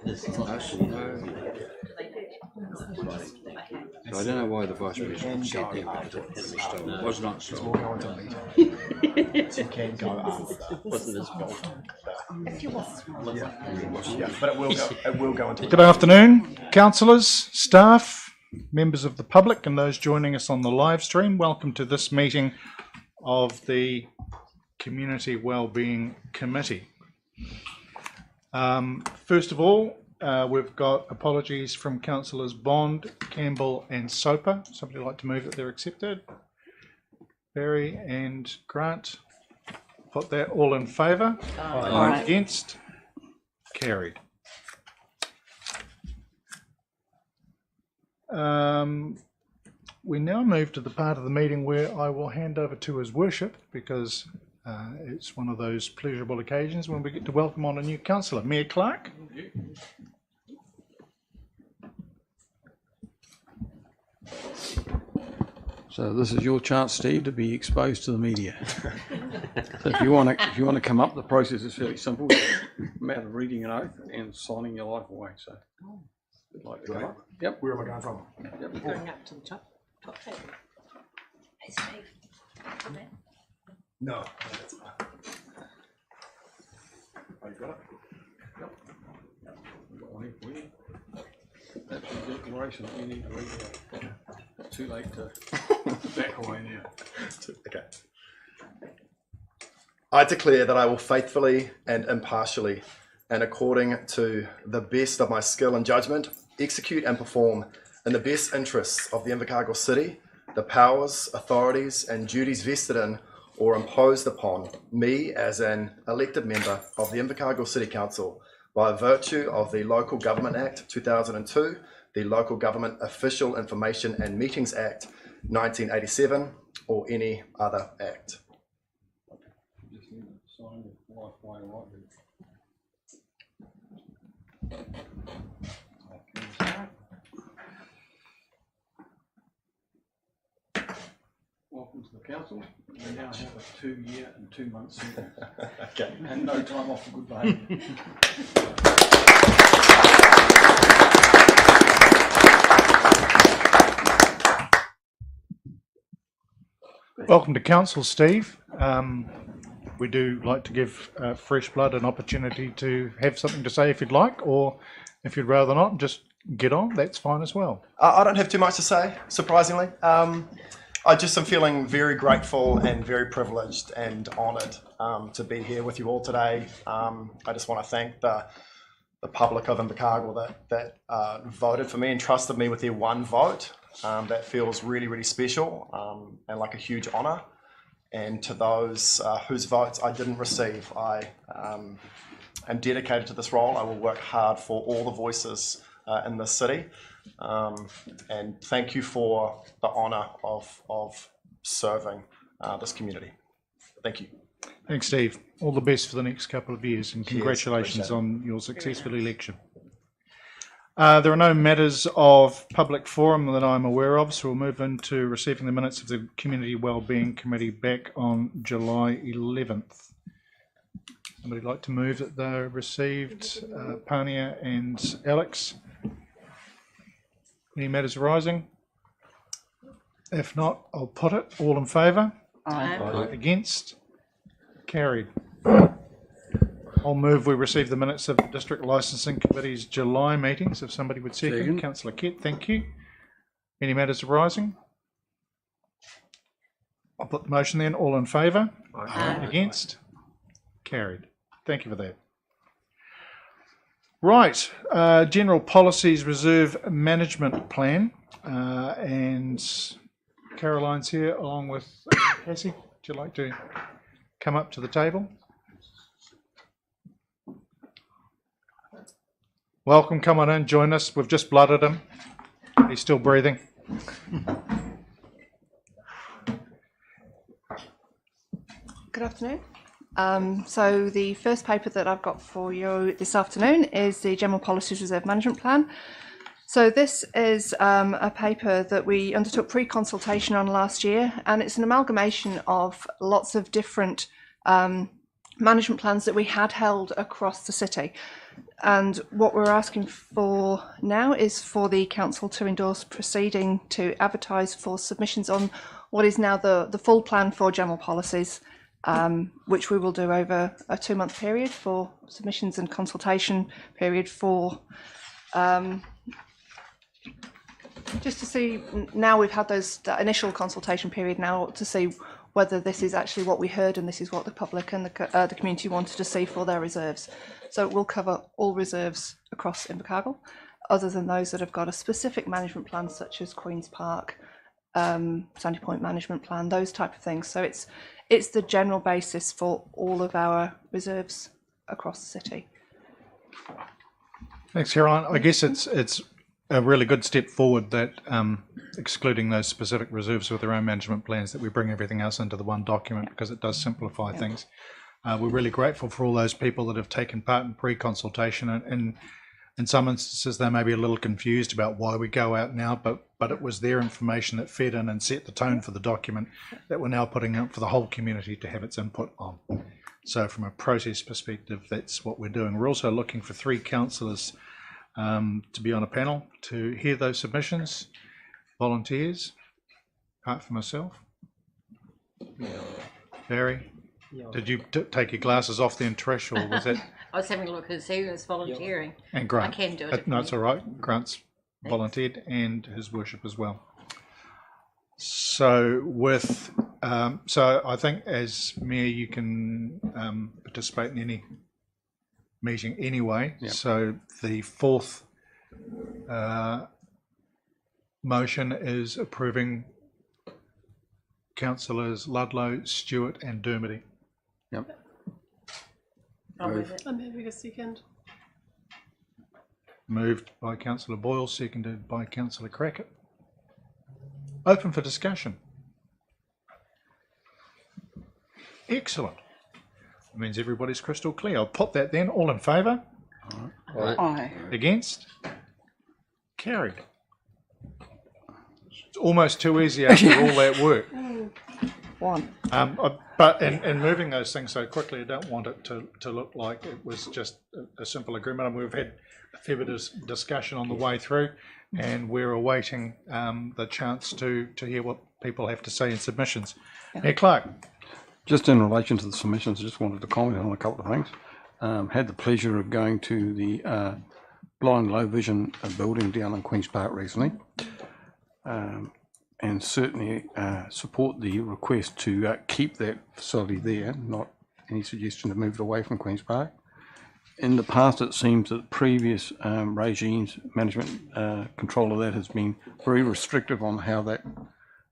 So I don't know why the vice president said that it was not so. We'll go into a meeting. You can go after. Wasn't his fault. Yeah, but it will go into. Good afternoon, councillors, staff, members of the public and those joining us on the live stream. Welcome to this meeting of the Community Wellbeing Committee. First of all, we've got apologies from councillors Bond, Campbell and Soper. Somebody like to move that they're accepted? Barry and Grant. Put that all in favour. Aye. Against? Carried. We now move to the part of the meeting where I will hand over to His Worship, because it's one of those pleasurable occasions when we get to welcome on a new councillor. Mayor Clark. So this is your chance, Steve, to be exposed to the media. So if you want to come up, the process is fairly simple. It's a matter of reading an oath and signing your life away. So if you'd like to come up. Yep. Where am I going from? Yep. Going up to the top table. Hey, Steve. Come in. No, that's fine. Oh, you got it? Yep. Got one here for you. That's the declaration that you need to read out. Too late to back away now. Okay. I declare that I will faithfully and impartially, and according to the best of my skill and judgment, execute and perform in the best interests of the Invercargill City the powers, authorities and duties vested in or imposed upon me as an elected member of the Invercargill City Council by virtue of the Local Government Act 2002, the Local Government Official Information and Meetings Act 1987, or any other act. Just need to sign your life away right there. Welcome to the council. We now have a 2-year and 2 month sentence. Okay. And no time off for good behaviour. Welcome to council, Steve. We do like to give fresh blood an opportunity to have something to say if you'd like, or if you'd rather not, just get on, that's fine as well. I don't have too much to say, surprisingly. I just am feeling very grateful and very privileged and honoured to be here with you all today. I just want to thank the public of Invercargill that voted for me and trusted me with their one vote. That feels really, really special and like a huge honour. And to those whose votes I didn't receive, I am dedicated to this role. I will work hard for all the voices in this city. And thank you for the honour of serving this community. Thank you. Thanks, Steve. All the best for the next couple of years, and congratulations Cheers. on your successful election. There are no matters of public forum that I'm aware of, so we'll move into receiving the minutes of the Community Wellbeing Committee back on July 11th. Somebody like to move that they're received? Pania and Alex. Any matters arising? If not, I'll put it. All in favour? Aye. Against? Carried. I'll move we receive the minutes of the District Licensing Committee's July meetings. If somebody would second. Councillor Kett, thank you. Any matters arising? I'll put the motion then. All in favour? Aye. Against? Carried. Thank you for that. Right, General Policies Reserve Management Plan, and Caroline's here along with Cassie. Would you like to come up to the table? Welcome, come on in, join us. We've just blooded him. He's still breathing. Good afternoon. So the first paper that I've got for you this afternoon is the General Policies Reserve Management Plan. So this is a paper that we undertook pre-consultation on last year, and it's an amalgamation of lots of different management plans that we had held across the city. And what we're asking for now is for the council to endorse proceeding to advertise for submissions on what is now the full plan for general policies, which we will do over a 2-month period for submissions and consultation period for just to see. Now we've had that initial consultation period now to see whether this is actually what we heard and this is what the public and the community wanted to see for their reserves. So it will cover all reserves across Invercargill, other than those that have got a specific management plan, such as Queen's Park, Sandy Point management plan, those type of things. So it's the general basis for all of our reserves across the city. Thanks, Caroline. I guess it's a really good step forward that excluding those specific reserves with their own management plans, that we bring everything else into the one document, because it does simplify things. We're really grateful for all those people that have taken part in pre-consultation, and in some instances they may be a little confused about why we go out now, but it was their information that fed in and set the tone for the document that we're now putting out for the whole community to have its input on. So from a process perspective, that's what we're doing. We're also looking for 3 councillors to be on a panel to hear those submissions. Volunteers, apart from myself. Barry, did you take your glasses off then, Trish, or was it? I was having a look and see who was volunteering. And Grant. I can do it. No, it's all right. Grant's volunteered, and his worship as well. So with so I think as Mayor you can participate in any meeting anyway. Yep. So the 4th motion is approving councillors Ludlow, Stewart and Dermody. Yep. I'm having a second. Moved by Councillor Boyle, seconded by Councillor Crackett. Open for discussion. Excellent. That means everybody's crystal clear. I'll put that then. All in favour? Aye. Against? Carried. It's almost too easy after all that work. One. But in moving those things so quickly, I don't want it to look like it was just a simple agreement. And we've had a fair bit of discussion on the way through, and we're awaiting the chance to hear what people have to say in submissions. Yeah. Mayor Clark. Just in relation to the submissions, I just wanted to comment on a couple of things. Had the pleasure of going to the blind low vision building down in Queen's Park recently, and certainly support the request to keep that facility there, not any suggestion to move it away from Queen's Park. In the past, it seems that previous regimes, management control of that has been very restrictive on how that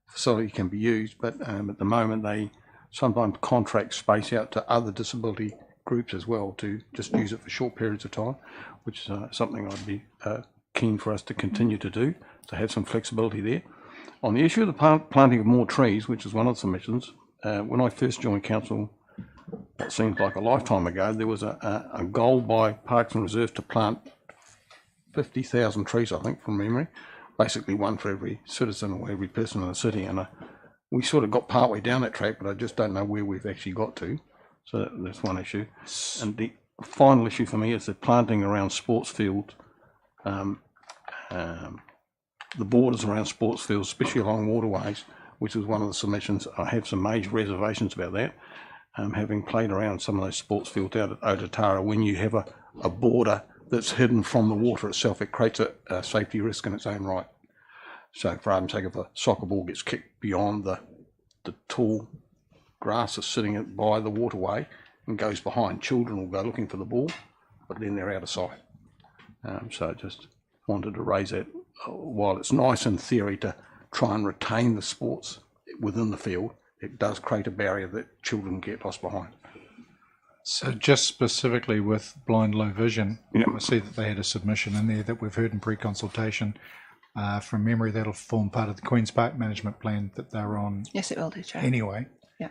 facility can be used, but at the moment they sometimes contract space out to other disability groups as well to just use it for short periods of time, which is something I'd be keen for us to continue to do, to have some flexibility there. On the issue of the planting of more trees, which is one of the submissions, when I first joined council, it seems like a lifetime ago, there was a goal by Parks and Reserve to plant 50,000 trees, I think, from memory, basically one for every citizen or every person in the city. And we sort of got partway down that track, but I just don't know where we've actually got to. So that's one issue. And the final issue for me is the planting around sports fields, the borders around sports fields, especially along waterways, which is one of the submissions. I have some major reservations about that. Having played around some of those sports fields out at Otatara, when you have a border that's hidden from the water itself, it creates a safety risk in its own right. So for argument's sake, if a soccer ball gets kicked beyond the tall grass that's sitting by the waterway and goes behind, children will go looking for the ball, but then they're out of sight. So I just wanted to raise that. While it's nice in theory to try and retain the sports within the field, it does create a barrier that children get lost behind. So just specifically with blind low vision, I see that they had a submission in there that we've heard in pre-consultation. From memory, that'll form part of the Queen's Park management plan that they're on. Yes, it will do, Chair. Anyway. Yeah.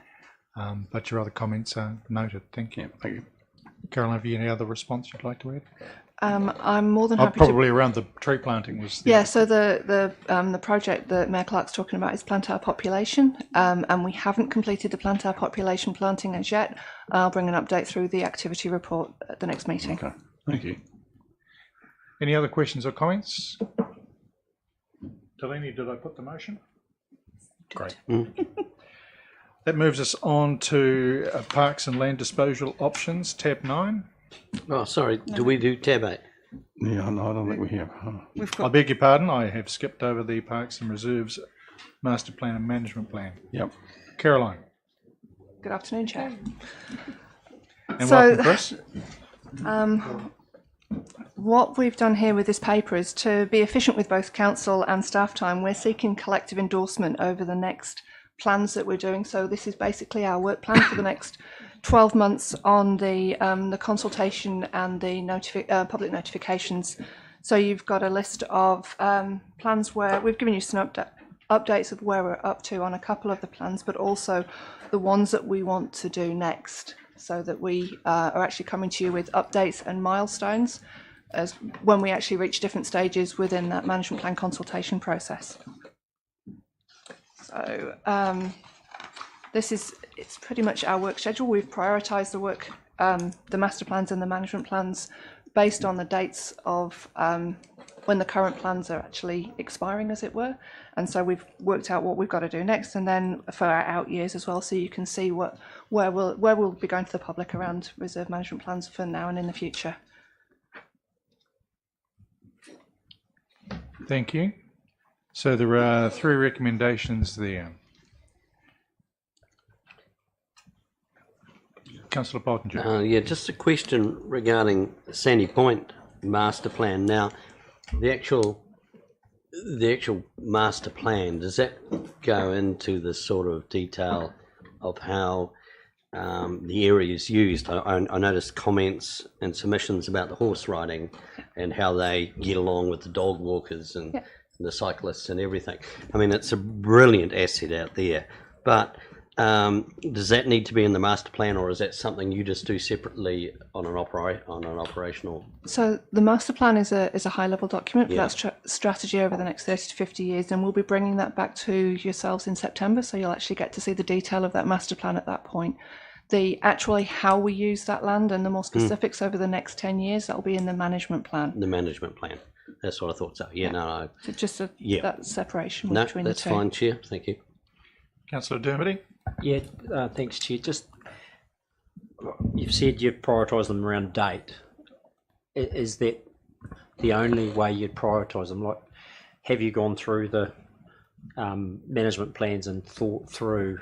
But your other comments are noted. Thank you. Yeah, thank you. Caroline, have you any other response you'd like to I'm more than happy Probably around the tree planting was. Yeah, so the project that Mayor Clark's talking about is plant our population, and we haven't completed the plant our population planting as yet. I'll bring an update through the activity report at the next meeting. Okay, thank you. Any other questions or comments? Delaney, did I put the motion? Great. That moves us on to Parks and Land Disposal Options, tab 9. Oh, sorry. Do we do tab 8? Yeah, no, I don't think we have. We've I got, beg your pardon, I have skipped over the Parks and Reserves Master Plan and Management Plan. Yep. Caroline. Good afternoon, Chair. And So- welcome, Chris. What we've done here with this paper is to be efficient with both council and staff time. We're seeking collective endorsement over the next plans that we're doing. So this is basically our work plan for the next 12 months on the consultation and the public notifications. So you've got a list of plans where we've given you some updates of where we're up to on a couple of the plans, but also the ones that we want to do next, so that we are actually coming to you with updates and milestones as when we actually reach different stages within that management plan consultation process. So it's pretty much our work schedule. We've prioritised the work, the master plans and the management plans based on the dates of when the current plans are actually expiring, as it were. And so we've worked out what we've got to do next, and then for our out years as well, so you can see where we'll be going to the public around reserve management plans for now and in the future. Thank you. So there are 3 recommendations there. Councillor Pottinger. Yeah, just a question regarding Sandy Point master plan. Now, the actual master plan, does that go into the sort of detail of how the area is used? I noticed comments and submissions about the horse riding and how they get along with the dog walkers and the cyclists and everything. I mean, it's a brilliant asset out there, but does that need to be in the master plan, or is that something you just do separately on an operational? So the master plan is a high level document for that strategy over the next 30 to 50 years, and we'll be bringing that back to yourselves in September, so you'll actually get to see the detail of that master plan at that point. The actually how we use that land and the more specifics over the next 10 years, that will be in the management plan. The management plan. That's what I thought. So no. So just that separation No, between the that's two. fine, Chair. Thank you. Councillor Dermody. Yeah, thanks, Chair. Just you've said you've prioritised them around date. Is that the only way you'd prioritise them? Like, have you gone through the management plans and thought through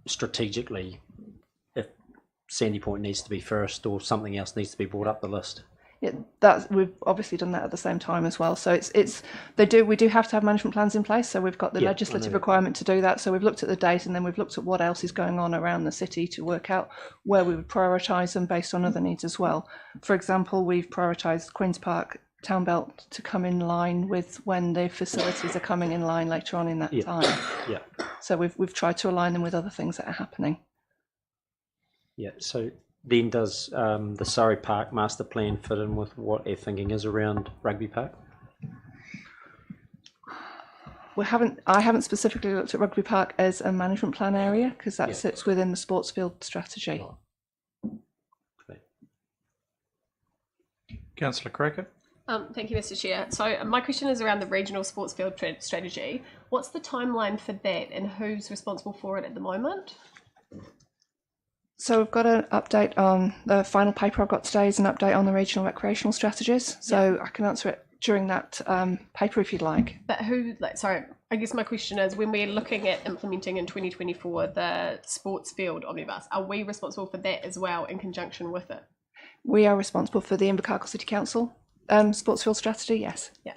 strategically if Sandy Point needs to be first or something else needs to be brought up the list? Yeah, we've obviously done that at the same time as well. So we do have to have management plans in place. So we've got the legislative requirement to do that. So we've looked at the date, and then we've looked at what else is going on around the city to work out where we would prioritise them based on other needs as well. For example, we've prioritised Queen's Park Town Belt to come in line with when the facilities are coming in line later on in that time. Yeah. So we've tried to align them with other things that are happening. Yeah. So then does the Surrey Park master plan fit in with what our thinking is around Rugby Park? I haven't specifically looked at Rugby Park as a management plan area because that sits within the sports field strategy. Okay. Councillor Cracker. thank you, Mr. Chair. So my question is around the regional sports field strategy. What's the timeline for that, and who's responsible for it at the moment? So we've got an update on the final paper I've got today is an update on the regional recreational strategies. So I can answer it during that paper if you'd like. But I guess my question is, when we're looking at implementing in 2024 the sports field omnibus, are we responsible for that as well in conjunction with it? We are responsible for the Invercargill City Council sports field strategy, yes. Yeah.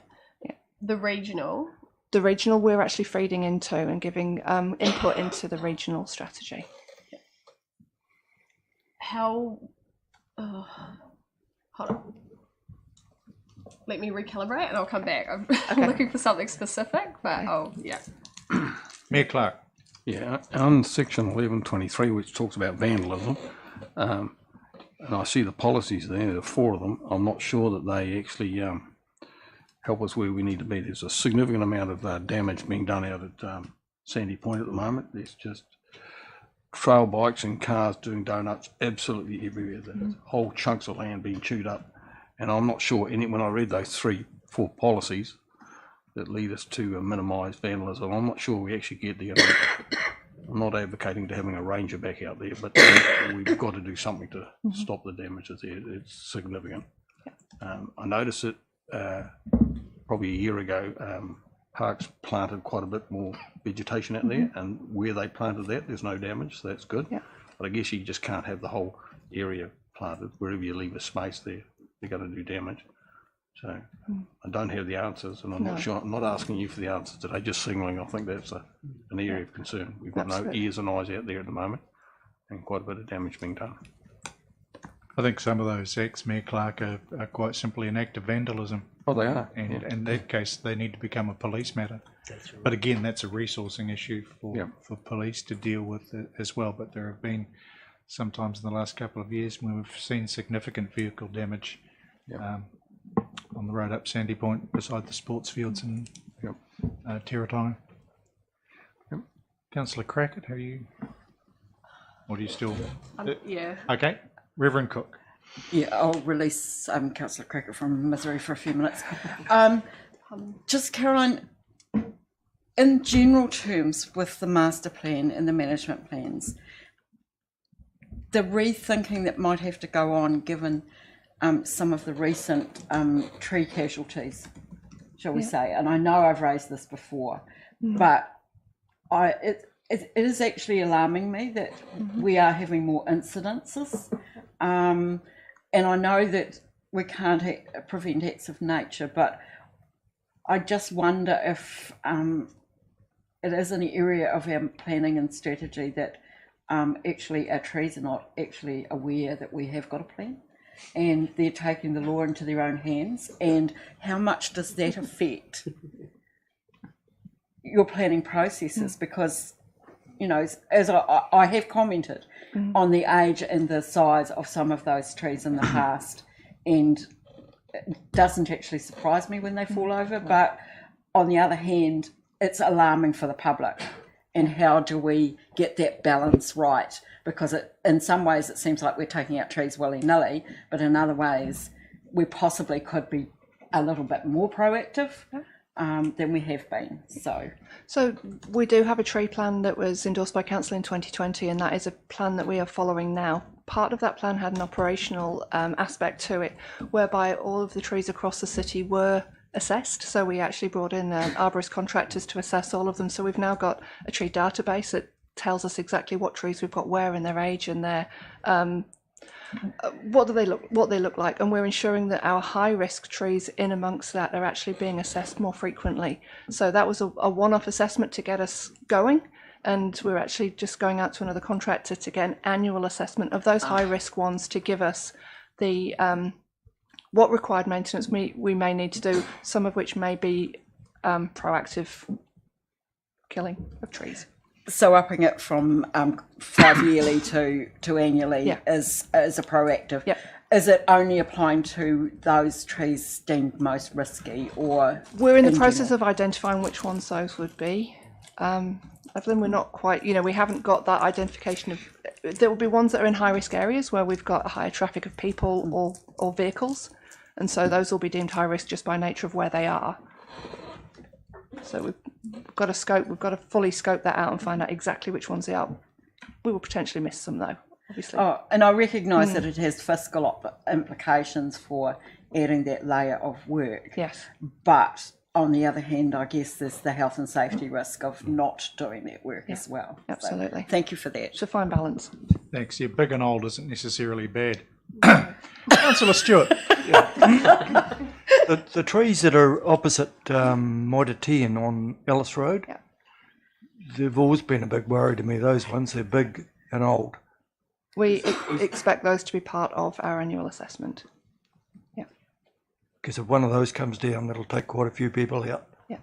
The regional? The regional we're actually feeding into and giving input into the regional strategy. How, hold on. Let me recalibrate and I'll come back. I'm looking for something specific, but Mayor Clark. Yeah, on section 1123, which talks about vandalism, and I see the policies there, there are 4 of them. I'm not sure that they actually help us where we need to be. There's a significant amount of damage being done out at Sandy Point at the moment. There's just trail bikes and cars doing donuts absolutely everywhere. There's whole chunks of land being chewed up. And I'm not sure, when I read those 3-4 policies that lead us to minimise vandalism, I'm not sure we actually get there. I'm not advocating to having a ranger back out there, but we've got to do something to stop the damages there. It's significant. I noticed it probably a year ago. Parks planted quite a bit more vegetation out there, and where they planted that, there's no damage, so that's good. But I guess you just can't have the whole area planted. Wherever you leave a space there, you're going to do damage. So I don't have the answers, and I'm not sure. I'm not asking you for the answers today, just signalling I think that's an area of concern. We've got no ears and eyes out there at the moment, and quite a bit of damage being done. I think some of those ex-Mayor Clark are quite simply an act of vandalism. Oh, they are. And in that case, they need to become a police matter. But again, that's a resourcing issue for police to deal with as well. But there have been sometimes in the last couple of years when we've seen significant vehicle damage on the road up Sandy Point beside the sports fields in Teretonga. Councillor Crackett, how are you? Or do you still? Yeah. Okay. Reverend Cook. Yeah, I'll release Councillor Crackett from misery for a few minutes. Just Caroline, in general terms with the master plan and the management plans, the rethinking that might have to go on given some of the recent tree casualties, shall we say, and I know I've raised this before, but it is actually alarming me that we are having more incidences. And I know that we can't prevent acts of nature, but I just wonder if it is an area of our planning and strategy that actually our trees are not actually aware that we have got a plan, and they're taking the law into their own hands. And how much does that affect your planning processes? Because, you know, as I have commented on the age and the size of some of those trees in the past, and it doesn't actually surprise me when they fall over, but on the other hand, it's alarming for the public. And how do we get that balance right? Because in some ways it seems like we're taking out trees willy-nilly, but in other ways we possibly could be a little bit more proactive than we have been. So we do have a tree plan that was endorsed by council in 2020, and that is a plan that we are following now. Part of that plan had an operational aspect to it, whereby all of the trees across the city were assessed. So we actually brought in arborist contractors to assess all of them. So we've now got a tree database that tells us exactly what trees we've got where and their age and their what they look like, and we're ensuring that our high risk trees in amongst that are actually being assessed more frequently. So that was a one-off assessment to get us going, and we're actually just going out to another contractor to get an annual assessment of those high risk ones to give us the what required maintenance we may need to do, some of which may be proactive killing of trees. So upping it from 5 yearly to annually is a proactive. Yep. Is it only applying to those trees deemed most risky, or we're in the process of identifying which ones those would be. Evelyn, we're not quite, we haven't got that identification of. There will be ones that are in high risk areas where we've got a higher traffic of people or vehicles, and so those will be deemed high risk just by nature of where they are. So we've got to fully scope that out and find out exactly which ones they are. We will potentially miss some though, obviously. Oh, and I recognise that it has fiscal implications for adding that layer of work. Yes. But on the other hand, I guess there's the health and safety risk of not doing that work as well. Absolutely. So, thank you for that. It's a fine balance. Thanks. Yeah, big and old isn't necessarily bad. Councillor Stewart. The trees that are opposite Mitre 10 on Ellis Road, they've always been a big worry to me, those ones. They're big and old. We expect those to be part of our annual assessment. Yeah. Because if one of those comes down, that'll take quite a few people out. Yeah.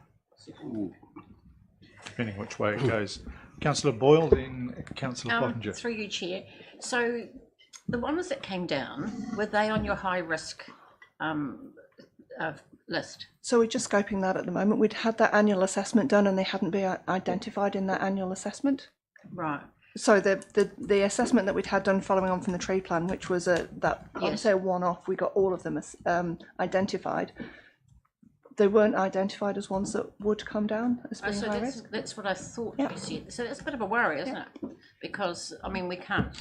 Depending which way it goes. Councillor Boyle, then Councillor Pottinger. Through you, Chair. So the ones that came down, were they on your high risk list? So we're just scoping that at the moment. We'd had that annual assessment done and they hadn't been identified in that annual assessment. Right. So the assessment that we'd had done following on from the tree plan, which was I would say a one-off, we got all of them identified. They weren't identified as ones that would come down as being high risk. That's what I thought you said. So that's a bit of a worry, isn't it? Because, I mean, we can't,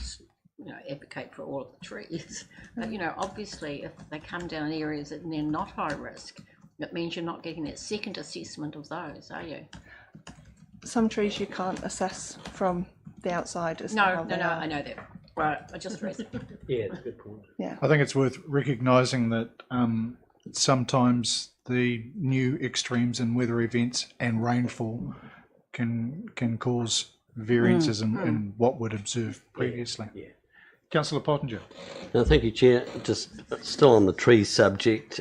advocate for all of the trees. But, obviously, if they come down in areas and they're not high risk, it means you're not getting that second assessment of those, are you? Some trees you can't assess from the outside as to how they are. I know that. Right, I just raised it. Yeah, it's a good point. Yeah. I think it's worth recognising that sometimes the new extremes in weather events and rainfall can cause variances in what we'd observed previously. Yeah. Councillor Pottinger. No, thank you, Chair. Just still on the tree subject,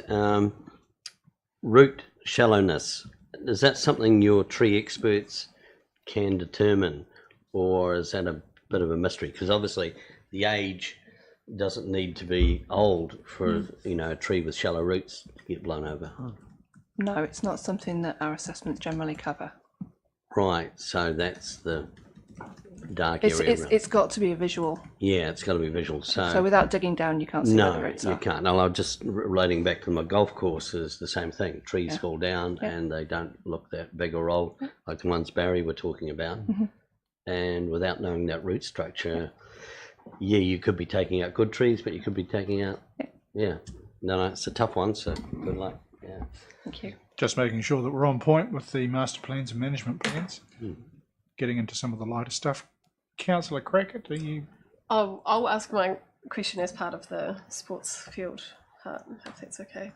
root shallowness. Is that something your tree experts can determine, or is that a bit of a mystery? Because obviously the age doesn't need to be old for a tree with shallow roots to get blown over. No, it's not something that our assessments generally cover. Right, so that's the dark area. It's got to be a visual. Yeah, it's got to be visual. So without digging down, you can't see where the roots are. You can't. No, I'm just relating back to my golf course is the same thing. Trees fall down and they don't look that big or old, like the ones Barry were talking about. And without knowing that root structure, you could be taking out good trees, but you could be taking out, No, it's a tough one, so good luck. Yeah. Thank you. Just making sure that we're on point with the master plans and management plans. Getting into some of the lighter stuff. Councillor Crackett, are you? I'll ask my question as part of the sports field part, if that's okay.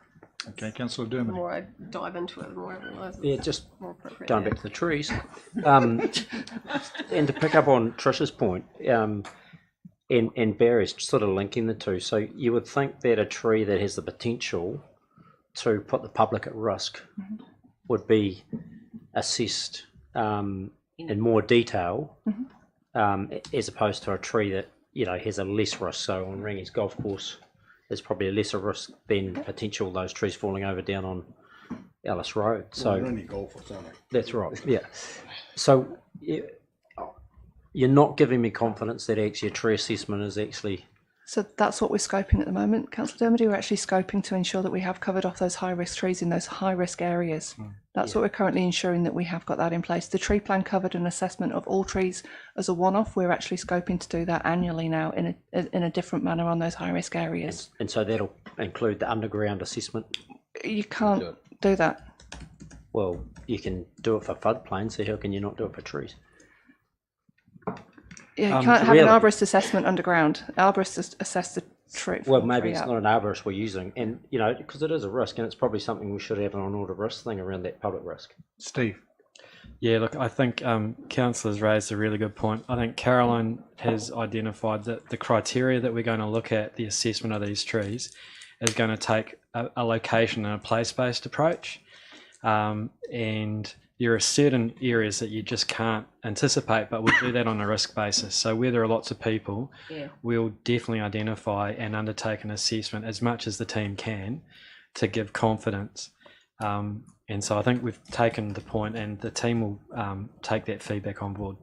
Okay, Councillor The Dermody. more I dive into it, the more I realise Yeah, it's just more appropriate. going back to the trees. And to pick up on Trish's point, and Barry's sort of linking the two. So you would think that a tree that has the potential to put the public at risk would be assessed in more detail, as opposed to a tree that has a less risk. So on Rangi's golf course, there's probably a lesser risk than potential those trees falling over down on Ellis Road. So only golfers, aren't they? that's right. Yeah. So you're not giving me confidence that actually a tree assessment is actually. So that's what we're scoping at the moment, Councillor Dermody. We're actually scoping to ensure that we have covered off those high-risk trees in those high-risk areas. That's what we're currently ensuring, that we have got that in place. The tree plan covered an assessment of all trees as a one-off. We're actually scoping to do that annually now in a different manner on those high-risk areas. And so that'll include the underground assessment. You can't do that. Well, you can do it for floodplains, so how can you not do it for trees? Yeah, you can't have an arborist assessment underground. Arborists assess the tree. Well, maybe it's not an arborist we're using, and because it is a risk, and it's probably something we should have an order of risk thing around that public risk. Steve. Yeah, look, I think Councillor's raised a really good point. I think Caroline has identified that the criteria that we're going to look at the assessment of these trees is going to take a location and a place-based approach, and there are certain areas that you just can't anticipate, but we do that on a risk basis. So where there are lots of people, we'll definitely identify and undertake an assessment as much as the team can to give confidence. And so I think we've taken the point, and the team will take that feedback on board.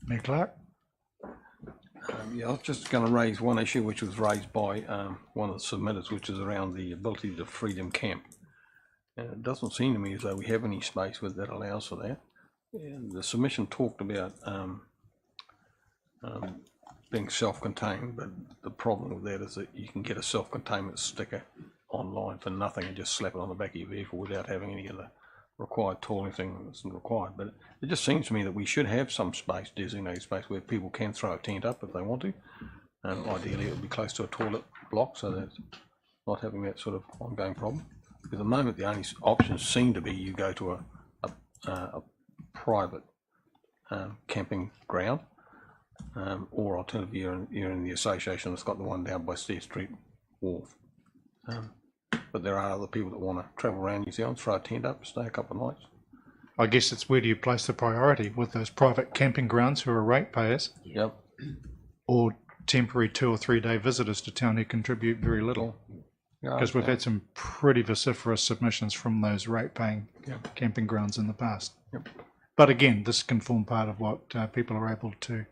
Mayor Clark. I was just going to raise one issue which was raised by one of the submitters, which is around the ability to freedom camp. And it doesn't seem to me as though we have any space that allows for that. And the submission talked about being self-contained, but the problem with that is that you can get a self-containment sticker online for nothing and just slap it on the back of your vehicle without having any of the required tooling thing that's required. But it just seems to me that we should have some space, designated space, where people can throw a tent up if they want to. And ideally it would be close to a toilet block, so that it's not having that sort of ongoing problem. At the moment, the only options seem to be you go to a private camping ground, or alternatively you're in the association that's got the one down by Stairs Street Wharf. But there are other people that want to travel around New Zealand, throw a tent up, stay a couple of nights. I guess it's where do you place the priority with those private camping grounds who are ratepayers, Yep. or temporary 2 or 3 day visitors to town who contribute very little. Yeah, Because we've had some pretty vociferous submissions from those rate-paying camping grounds in the past. Yep. But again, this can form part of what people are able to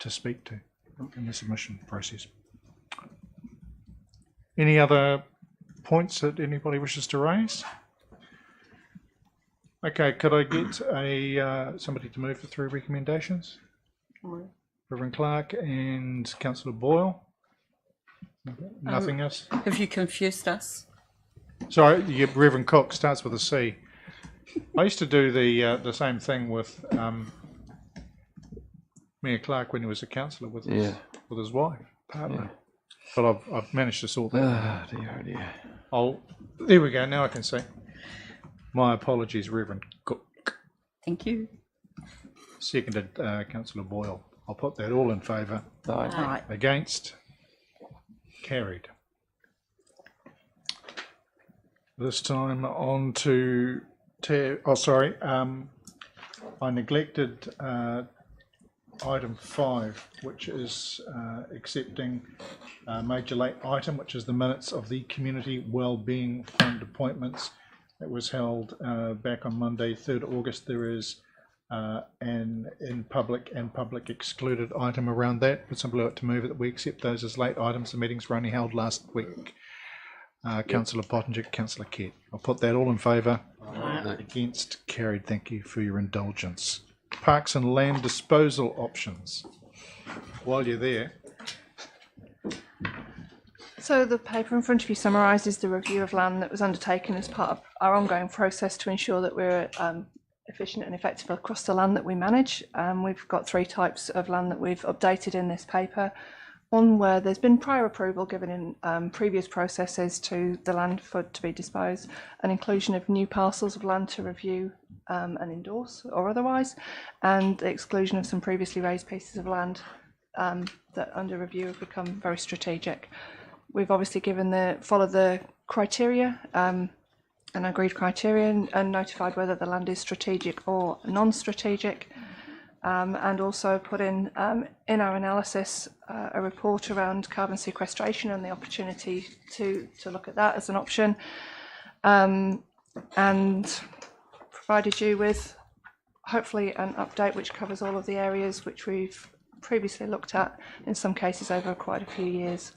speak to in the submission process. Any other points that anybody wishes to raise? Okay, could I get somebody to move the 3 recommendations? Reverend Clark and Councillor Boyle. Nothing else? Have you confused us? Sorry, Reverend Cook starts with a C. I used to do the same thing with Mayor Clark when he was a councillor with his wife, partner. But I've managed to sort that out. Oh dear. There we go, now I can see. My apologies, Reverend Cook. Thank you. Seconded Councillor Boyle. I'll put that all in favour. Aye. Against? Carried. This time on to I neglected item 5, which is accepting a major late item, which is the minutes of the Community Wellbeing Fund appointments. That was held back on Monday, 3rd August. There is an in public and public excluded item around that. Would somebody like to move it that we accept those as late items? The meetings were only held last week. Councillor Pottinger, Councillor Kett. I'll put that all in favour. Against? Carried. Thank you for your indulgence. Parks and land disposal options. While you're there. So the paper in front of you summarises the review of land that was undertaken as part of our ongoing process to ensure that we're efficient and effective across the land that we manage. We've got 3 types of land that we've updated in this paper. One where there's been prior approval given in previous processes to the land to be disposed, an inclusion of new parcels of land to review and endorse or otherwise, and the exclusion of some previously raised pieces of land that under review have become very strategic. We've obviously followed the criteria and agreed criteria and notified whether the land is strategic or non-strategic. And also put in our analysis a report around carbon sequestration and the opportunity to look at that as an option, and provided you with hopefully an update which covers all of the areas which we've previously looked at, in some cases over quite a few years.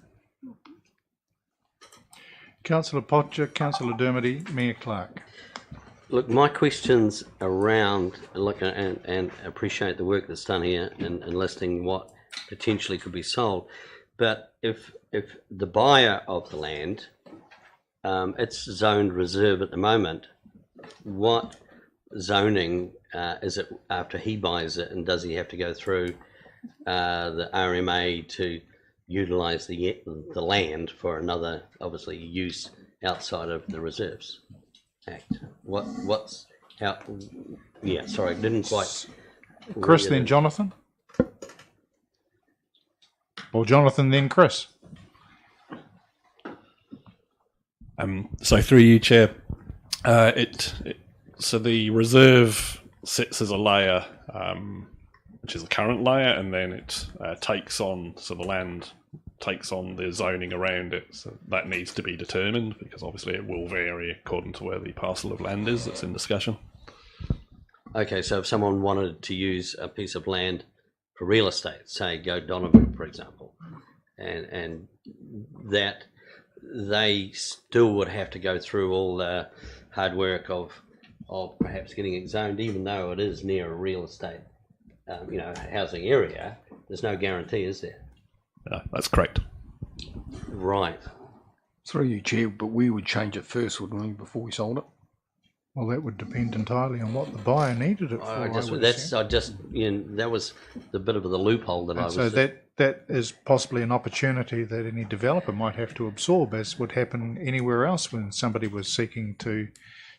Councillor Pottinger, Councillor Dermody, Mayor Clark. Look, my questions around, and appreciate the work that's done here in listing what potentially could be sold, but if the buyer of the land, it's zoned reserve at the moment, what zoning is it after he buys it, and does he have to go through the RMA to utilise the land for another, obviously, use outside of the reserves Act? What's how? Yeah, sorry, didn't quite. Chris, then Jonathan. Or Jonathan, then Chris. So through you, Chair, so the reserve sits as a layer, which is a current layer, and then it takes on, so the land takes on the zoning around it. So that needs to be determined, because obviously it will vary according to where the parcel of land is that's in discussion. Okay, so if someone wanted to use a piece of land for real estate, say go Donovan, for example, and that they still would have to go through all the hard work of perhaps getting it zoned, even though it is near a real estate, housing area. There's no guarantee, is there? No, that's correct. Right. Through you, Chair, but we would change it first, wouldn't we, before we sold it? Well, that would depend entirely on what the buyer needed it for. That was the bit of the loophole that I was. So that is possibly an opportunity that any developer might have to absorb, as would happen anywhere else when somebody was seeking to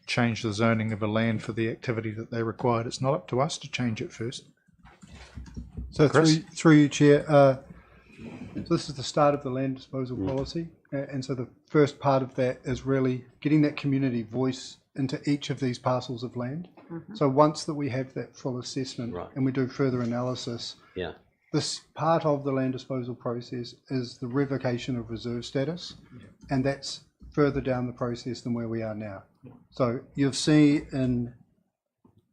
change the zoning of a land for the activity that they required. It's not up to us to change it first. So through you, Chair, so this is the start of the land disposal policy, and so the first part of that is really getting that community voice into each of these parcels of land. So once that we have that full assessment and we do further analysis, this part of the land disposal process is the revocation of reserve status, and that's further down the process than where we are now. So you'll see in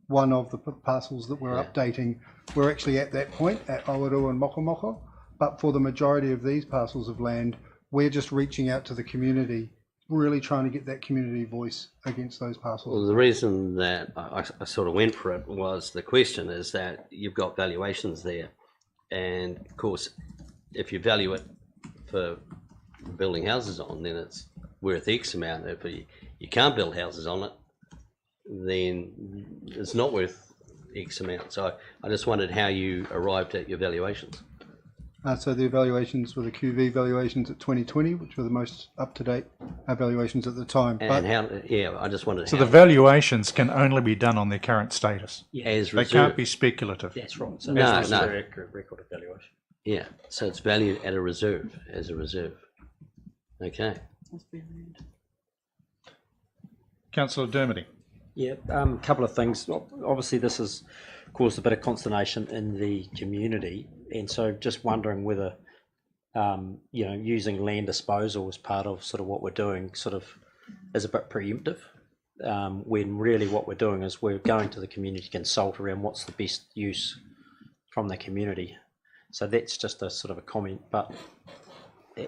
one of the parcels that we're updating, we're actually at that point at Awaru and Mokomoko, but for the majority of these parcels of land, we're just reaching out to the community, really trying to get that community voice against those parcels. Well, the reason that I sort of went for it was the question is that you've got valuations there. And of course, if you value it for building houses on, then it's worth X amount. If you can't build houses on it, then it's not worth X amount. So I just wondered how you arrived at your valuations. So the evaluations were the QV valuations at 2020, which were the most up-to-date evaluations at the time. And how, I just wondered So how. the valuations can only be done on their current status. As They can't be speculative. That's right. So No, that's no. a very accurate record of valuation. Yeah, so it's valued at a reserve, as a reserve. Okay. Councillor Dermody. Yeah, a couple of things. Obviously, this has caused a bit of consternation in the community, and so just wondering whether, using land disposal as part of sort of what we're doing, sort of, is a bit preemptive. When really what we're doing is we're going to the community to consult around what's the best use from the community. So that's just a sort of a comment, but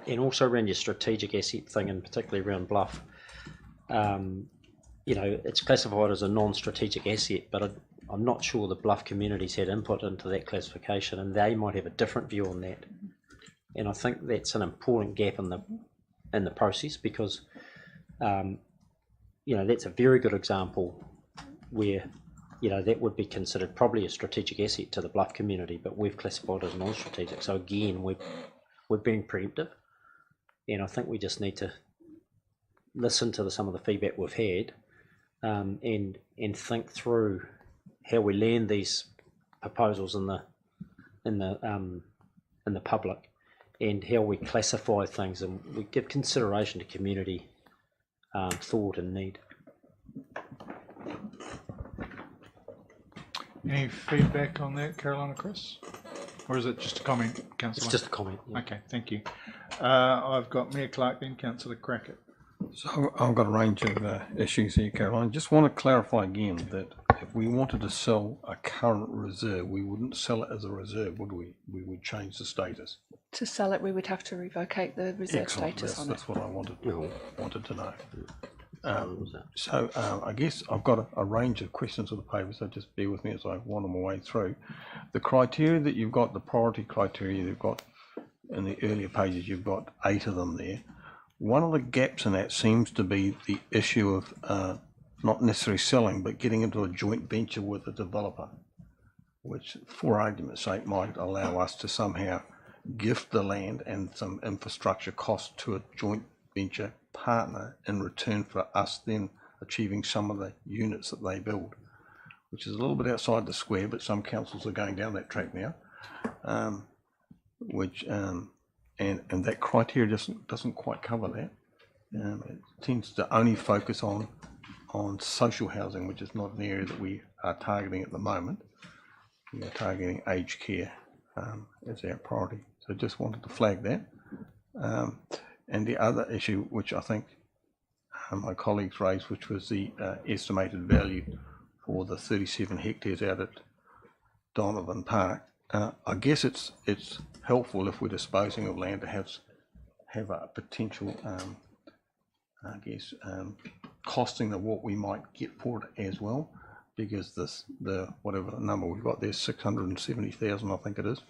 and also around your strategic asset thing, and particularly around Bluff. It's classified as a non-strategic asset, but I'm not sure the Bluff community's had input into that classification, and they might have a different view on that. And I think that's an important gap in the process, because that's a very good example where that would be considered probably a strategic asset to the Bluff community, but we've classified it as non-strategic. So again, we're being preemptive, and I think we just need to listen to some of the feedback we've had. And think through how we land these proposals in the public, and how we classify things, and we give consideration to community thought and need. Any feedback on that, Caroline or Chris? Or is it just a comment, Councillor? It's just a comment. Yeah. Okay, thank you. I've got Mayor Clark, then Councillor Crackett. So I've got a range of issues here, Caroline. Just want to clarify again that if we wanted to sell a current reserve, we wouldn't sell it as a reserve, would we? We would change the status. To sell it, we would have to revocate the reserve Excellent. status on it. That's what I wanted to know. I guess I've got a range of questions on the paper, so just bear with me as I wander my way through. The criteria that you've got, the priority criteria you've got in the earlier pages, you've got 8 of them there. One of the gaps in that seems to be the issue of not necessarily selling, but getting into a joint venture with a developer, which, for argument's sake, might allow us to somehow gift the land and some infrastructure costs to a joint venture partner in return for us then achieving some of the units that they build, which is a little bit outside the square, but some councils are going down that track now, and that criteria doesn't quite cover that. It tends to only focus on social housing, which is not an area that we are targeting at the moment. We are targeting aged care as our priority. So just wanted to flag that. And the other issue, which I think my colleagues raised, which was the estimated value for the 37 hectares out at Donovan Park. I guess it's helpful if we're disposing of land to have a potential, costing of what we might get for it as well, because the whatever number we've got there, 670,000, I think it is.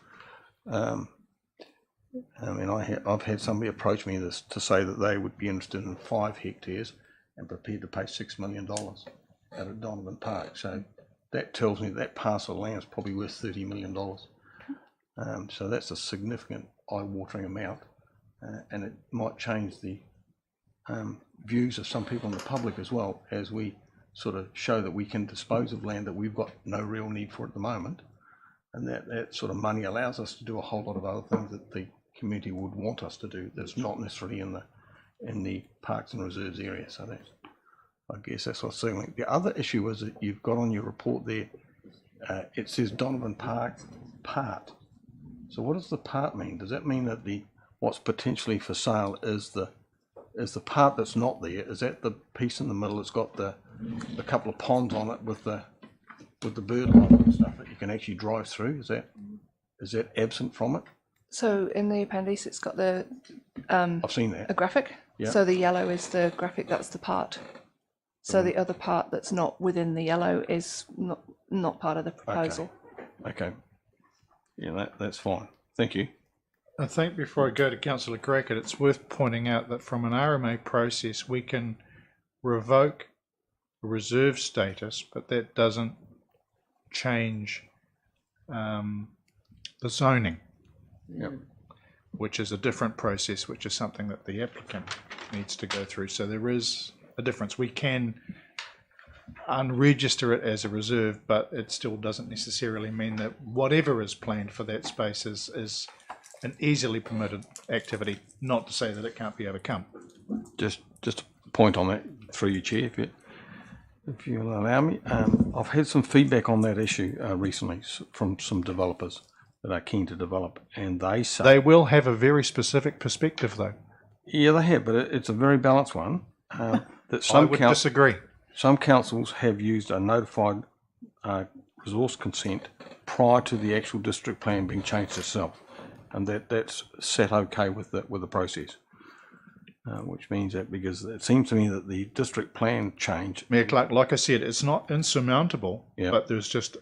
I've had somebody approach me to say that they would be interested in 5 hectares and prepared to pay $6 million out at Donovan Park. So that tells me that parcel of land is probably worth $30 million. So that's a significant eye-watering amount, and it might change the views of some people in the public as well, as we sort of show that we can dispose of land that we've got no real need for at the moment, and that sort of money allows us to do a whole lot of other things that the community would want us to do that's not necessarily in the parks and reserves area. So that's, I guess that's what's saying. The other issue is that you've got on your report there, it says Donovan Park part. So what does the part mean? Does that mean that what's potentially for sale is the part that's not there? Is that the piece in the middle that's got the couple of ponds on it with the bird life and stuff that you can actually drive through? Is that absent from it? So in the appendix, it's got the I've seen that. a graphic. Yeah. So the yellow is the graphic. That's the part. So the other part that's not within the yellow is not part of the proposal. Okay. Yeah, that's fine. Thank you. I think before I go to Councillor Crackett, it's worth pointing out that from an RMA process, we can revoke a reserve status, but that doesn't change the zoning, Yep. which is a different process, which is something that the applicant needs to go through. So there is a difference. We can unregister it as a reserve, but it still doesn't necessarily mean that whatever is planned for that space is an easily permitted activity, not to say that it can't be overcome. Just a point on that through you, Chair, if you'll allow me. I've had some feedback on that issue recently from some developers that are keen to develop, and they say They will have a very specific perspective, though. yeah, they have, but it's a very balanced one. That I would disagree. Some councils have used a notified resource consent prior to the actual district plan being changed itself, and that's set okay with the process. Which means that because it seems to me that the district plan change. Mayor Clark, like I said, it's not insurmountable, Yeah. but there's just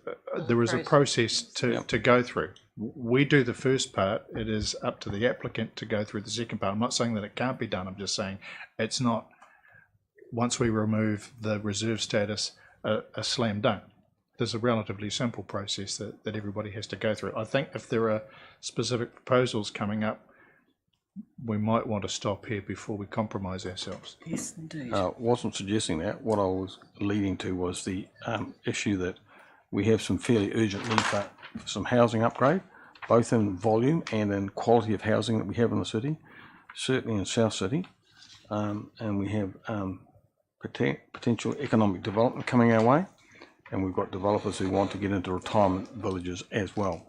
there is a process to go through. We do the first part. It is up to the applicant to go through the second part. I'm not saying that it can't be done. I'm just saying it's not. Once we remove the reserve status, a slam dunk. There's a relatively simple process that everybody has to go through. I think if there are specific proposals coming up, we might want to stop here before we compromise ourselves. Yes, indeed. Wasn't suggesting that. What I was leading to was the issue that we have some fairly urgent need for some housing upgrade, both in volume and in quality of housing that we have in the city, certainly in South City, and we have potential economic development coming our way, and we've got developers who want to get into retirement villages as well.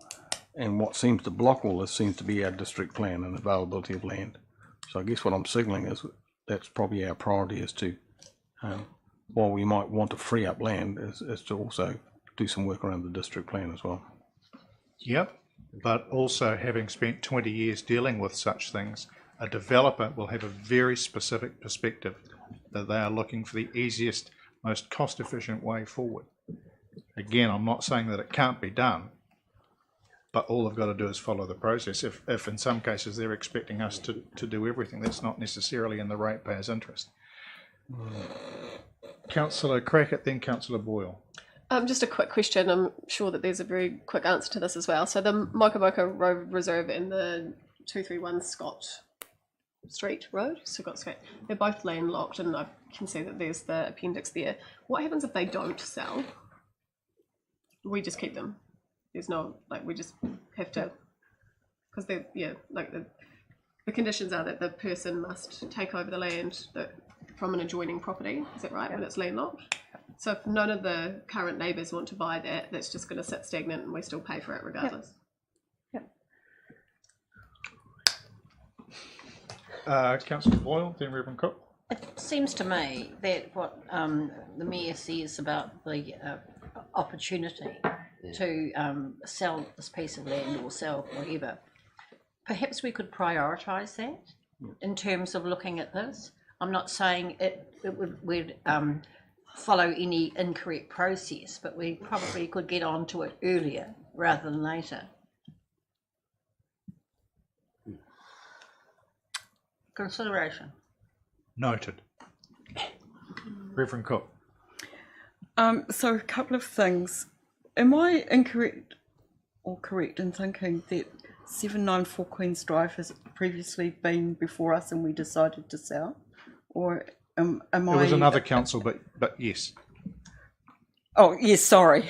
And what seems to block all this seems to be our district plan and availability of land. So I guess what I'm signalling is that's probably our priority, is to, while we might want to free up land, is to also do some work around the district plan as well. Yep, but also having spent 20 years dealing with such things, a developer will have a very specific perspective that they are looking for the easiest, most cost-efficient way forward. Again, I'm not saying that it can't be done, but all they've got to do is follow the process. If in some cases they're expecting us to do everything, that's not necessarily in the ratepayer's interest. Councillor Crackett, then Councillor Boyle. Just a quick question. I'm sure that there's a very quick answer to this as well. So the Moka Road Reserve and the 231 Scott Street Road, Scott Street, they're both landlocked, and I can see that there's the appendix there. What happens if they don't sell? We just keep them. There's no, we just have to, because they're, the conditions are that the person must take over the land from an adjoining property, is that right, when it's landlocked? So if none of the current neighbours want to buy that, that's just going to sit stagnant and we still pay for it regardless. Councillor Boyle, then Reverend Cook. It seems to me that what the Mayor says about the opportunity to sell this piece of land or sell whatever, perhaps we could prioritise that in terms of looking at this. I'm not saying it would follow any incorrect process, but we probably could get onto it earlier rather than later. Consideration. Noted. Reverend Cook. So a couple of things. Am I incorrect or correct in thinking that 794 Queen's Drive has previously been before us and we decided to sell? Or am I... It was another council, but yes. Oh, yes, sorry.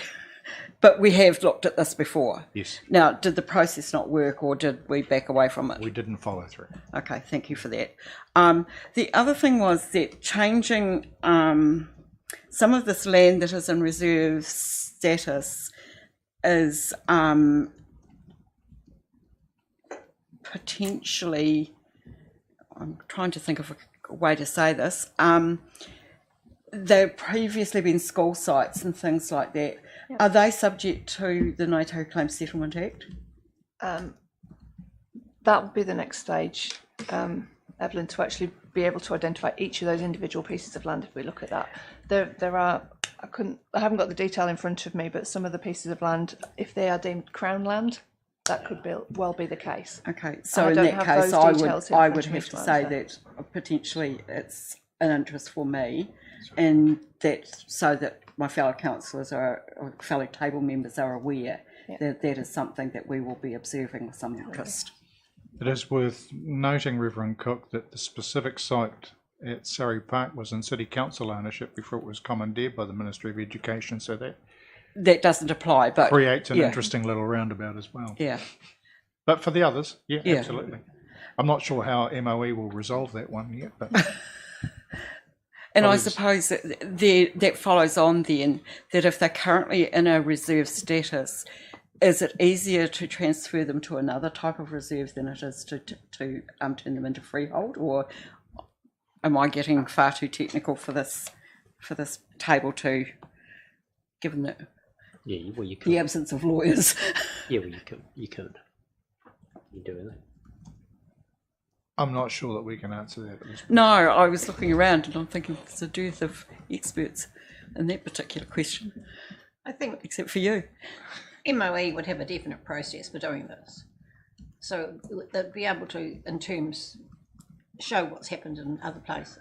But we have looked at this before. Yes. Now, did the process not work or did we back away from it? We didn't follow through. Okay, thank you for that. The other thing was that changing some of this land that is in reserve status is potentially, I'm trying to think of a way to say this, they've previously been school sites and things like that. Yep. Are they subject to the Ngāi Claims Settlement Act? That would be the next stage, Evelyn, to actually be able to identify each of those individual pieces of land. If we look at that, there are, I haven't got the detail in front of me, but some of the pieces of land, if they are deemed Crown land, that could well be the case. Okay, so I in don't that have case, those I details in would front of me have to to say answer. that potentially it's an interest for me, and that so that my fellow councillors or fellow table members are aware that that is something that we will be observing with some interest. It is worth noting, Reverend Cook, that the specific site at Surrey Park was in City Council ownership before it was commandeered by the Ministry of Education, so that doesn't apply, but creates an interesting little roundabout as well. Yeah. But for the others, absolutely. I'm not sure how MOE will resolve that one yet, but and I suppose that follows on then that if they're currently in a reserve status, is it easier to transfer them to another type of reserve than it is to turn them into freehold, or am I getting far too technical for this table to, given that well, you could. the absence of lawyers? Yeah, well, you could. You do that. I'm not sure that we can answer that at this point. No, I was looking around and I'm thinking there's a dearth of experts in that particular question. I think except for you. MOE would have a definite process for doing this. So they'd be able to, in terms, show what's happened in other places.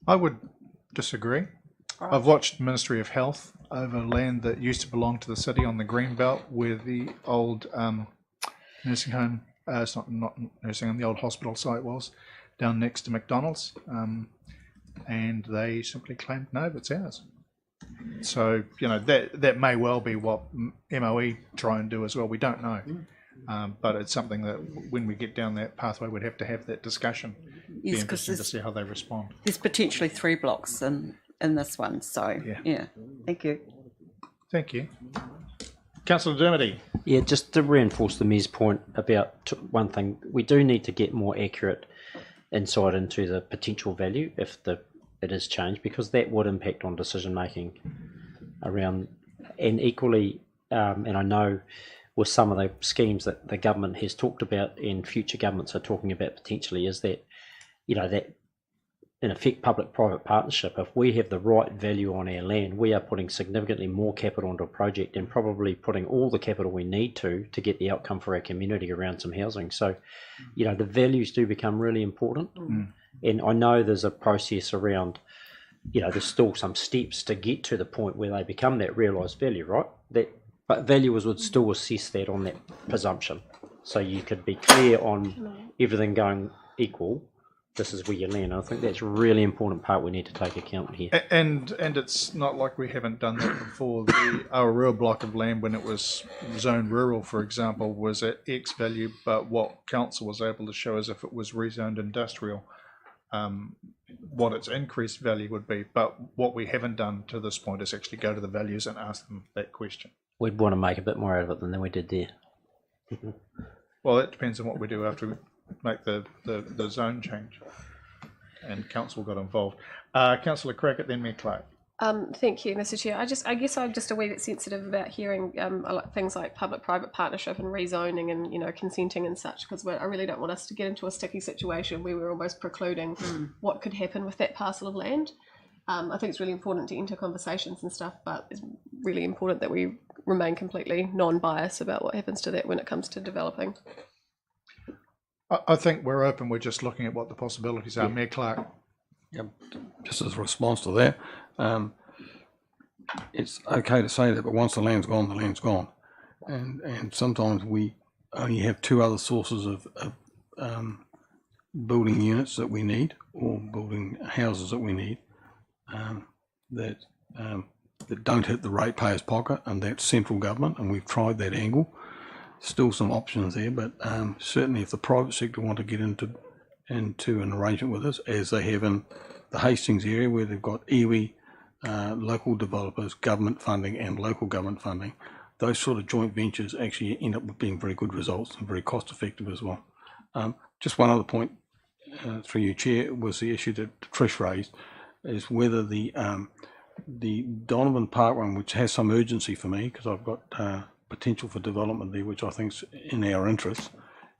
I would disagree. Right. I've watched Ministry of Health over land that used to belong to the city on the Greenbelt, where the old nursing home, it's not nursing home, the old hospital site was, down next to McDonald's, and they simply claimed, no, it's ours. So, that may well be what MOE try and do as well. We don't know. But it's something that when we get down that pathway, we'd have to have that discussion. Be interesting to see how they respond. There's potentially 3 blocks in this one. So, yeah. Thank you. Thank you. Councillor Dermody. Yeah, just to reinforce the Mayor's point about one thing, we do need to get more accurate insight into the potential value if it is changed, because that would impact on decision making around, and equally, and I know with some of the schemes that the government has talked about and future governments are talking about potentially, is that, that in effect public-private partnership, if we have the right value on our land, we are putting significantly more capital into a project and probably putting all the capital we need to get the outcome for our community around some housing. So, the values do become really important. And I know there's a process around, there's still some steps to get to the point where they become that realised value, right? But valuers would still assess that on that presumption. So you could be clear on everything going equal. This is where you land. I think that's a really important part we need to take account here. And it's not like we haven't done that before. Our rural block of land, when it was zoned rural, for example, was at X value, but what council was able to show is if it was rezoned industrial, what its increased value would be. But what we haven't done to this point is actually go to the values and ask them that question. We'd want to make a bit more out of it than we did there. Well, it depends on what we do after we make the zone change. And council got involved. Councillor Crackett, then Mayor Clark. Thank you, Mr. Chair. I guess I'm just a wee bit sensitive about hearing things like public-private partnership and rezoning and consenting and such, because I really don't want us to get into a sticky situation where we're almost precluding what could happen with that parcel of land. I think it's really important to enter conversations and stuff, but it's really important that we remain completely non-biased about what happens to that when it comes to developing. I think we're open. We're just looking at what the possibilities are. Mayor Clark. Yep. Just as a response to that, it's okay to say that, but once the land's gone, the land's gone. And sometimes we only have 2 other sources of building units that we need, or building houses that we need, that don't hit the ratepayer's pocket, and that's central government, and we've tried that angle. Still some options there, but certainly if the private sector want to get into an arrangement with us, as they have in the Hastings area, where they've got iwi, local developers, government funding and local government funding, those sort of joint ventures actually end up with being very good results and very cost effective as well. Just one other point, through you, Chair, was the issue that Trish raised, is whether the Donovan Park one, which has some urgency for me, because I've got potential for development there, which I think is in our interest,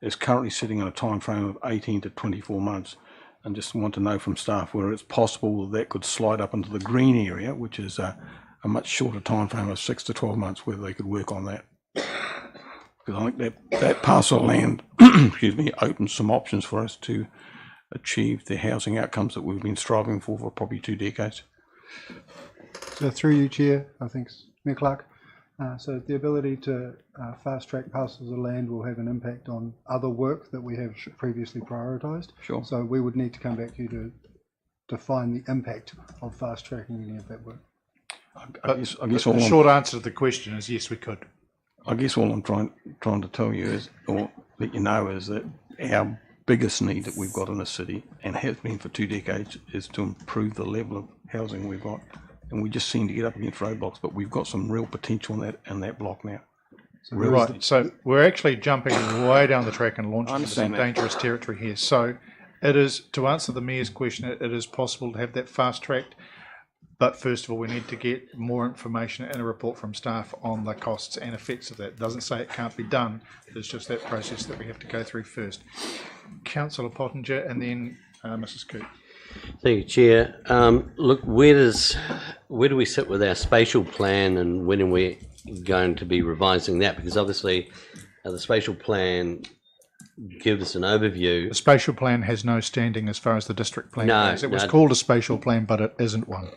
is currently sitting in a time frame of 18 to 24 months. And just want to know from staff whether it's possible that could slide up into the green area, which is a much shorter time frame of 6 to 12 months, whether they could work on that. Because I think that parcel of land, excuse me, opens some options for us to achieve the housing outcomes that we've been striving for probably 2 decades. So through you, Chair, I think Mayor Clark. So the ability to fast track parcels of land will have an impact on other work that we have previously prioritised. Sure. So we would need to come back to you to define the impact of fast tracking any of that work. I guess The short answer to the question is yes, we could. I guess all I'm trying to tell you is, or let you know, is that our biggest need that we've got in the city, and has been for 2 decades, is to improve the level of housing we've got. And we just seem to get up against roadblocks, but we've got some real potential in that block now. Right, so we're actually jumping way down the track and launching into some that. dangerous territory here. So it is, to answer the Mayor's question, it is possible to have that fast tracked, but first of all, we need to get more information and a report from staff on the costs and effects of that. It doesn't say it can't be done, it's just that process that we have to go through first. Councillor Pottinger and then Mrs. Coote. Thank you, Chair. Look, where do we sit with our spatial plan, and when are we going to be revising that? Because obviously the spatial plan gives an overview. The spatial plan has no standing as far as the district plan goes. It was no. called a spatial plan, but it isn't one.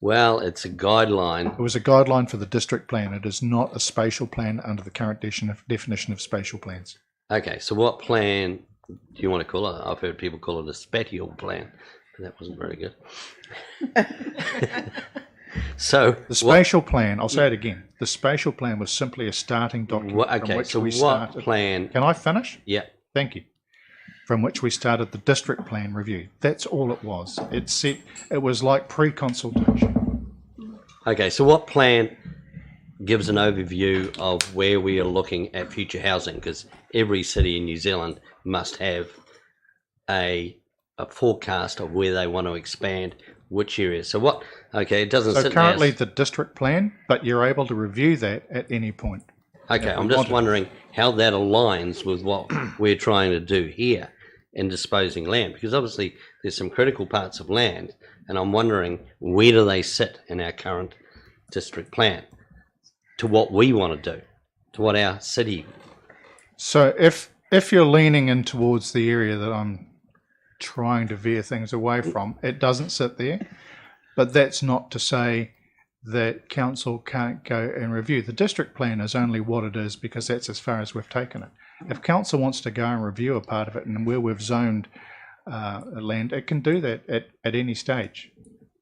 Well, it's a guideline. It was a guideline for the district plan. It is not a spatial plan under the current definition of spatial plans. Okay, so what plan do you want to call it? I've heard people call it a spatial plan. That wasn't very good. So the spatial plan, I'll say it again, the spatial plan was simply a starting document from which we started. Plan? Can I finish? Yeah. Thank you. From which we started the district plan review. That's all it was. It was like pre-consultation. Okay, so what plan gives an overview of where we are looking at future housing? Because every city in New Zealand must have a forecast of where they want to expand, which areas. So what? Okay, it doesn't. So currently the district plan, but you're able to review that at any point. Okay, I'm just wondering how that aligns with what we're trying to do here in disposing land, because obviously there's some critical parts of land, and I'm wondering where do they sit in our current district plan to what we want to do, to what our city. So if you're leaning in towards the area that I'm trying to veer things away from, it doesn't sit there, but that's not to say that council can't go and review. The district plan is only what it is because that's as far as we've taken it. If council wants to go and review a part of it and where we've zoned land, it can do that at any stage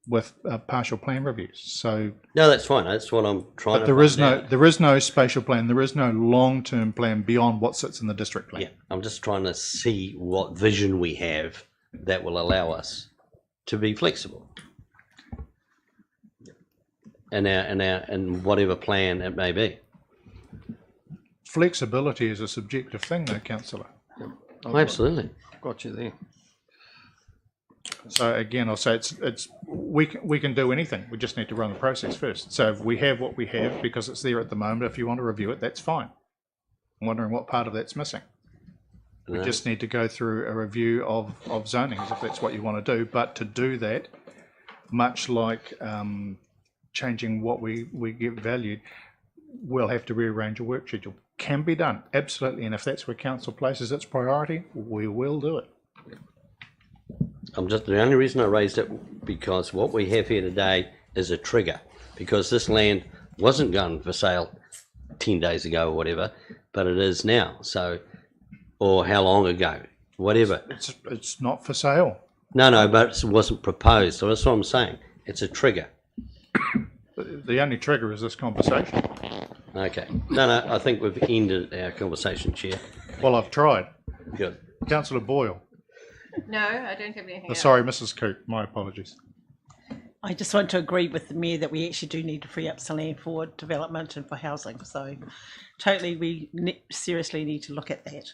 with partial plan reviews. So no, that's fine. That's what I'm trying to. But there is no spatial plan. There is no long-term plan beyond what sits in the district plan. Yeah, I'm just trying to see what vision we have that will allow us to be flexible. And whatever plan it may be. Flexibility is a subjective thing, though, councillor. Absolutely. Got you there. So again, I'll say we can do anything. We just need to run the process first. So if we have what we have because it's there at the moment. If you want to review it, that's fine. I'm wondering what part of that's missing. We just need to go through a review of zonings if that's what you want to do. But to do that, much like changing what we get valued, we'll have to rearrange a work schedule. Can be done, absolutely. And if that's where council places its priority, we will do it. The only reason I raised it because what we have here today is a trigger, because this land wasn't going for sale 10 days ago or whatever, but it is now. So, or how long ago, whatever. It's not for sale. No, but it wasn't proposed. So that's what I'm saying. It's a trigger. The only trigger is this conversation. Okay. No, I think we've ended our conversation, Chair. Well, I've tried. Good. Councillor Boyle. No, I don't have anything else. Sorry, Mrs. Coote. My apologies. I just want to agree with the Mayor that we actually do need to free up some land for development and for housing. So totally we seriously need to look at that.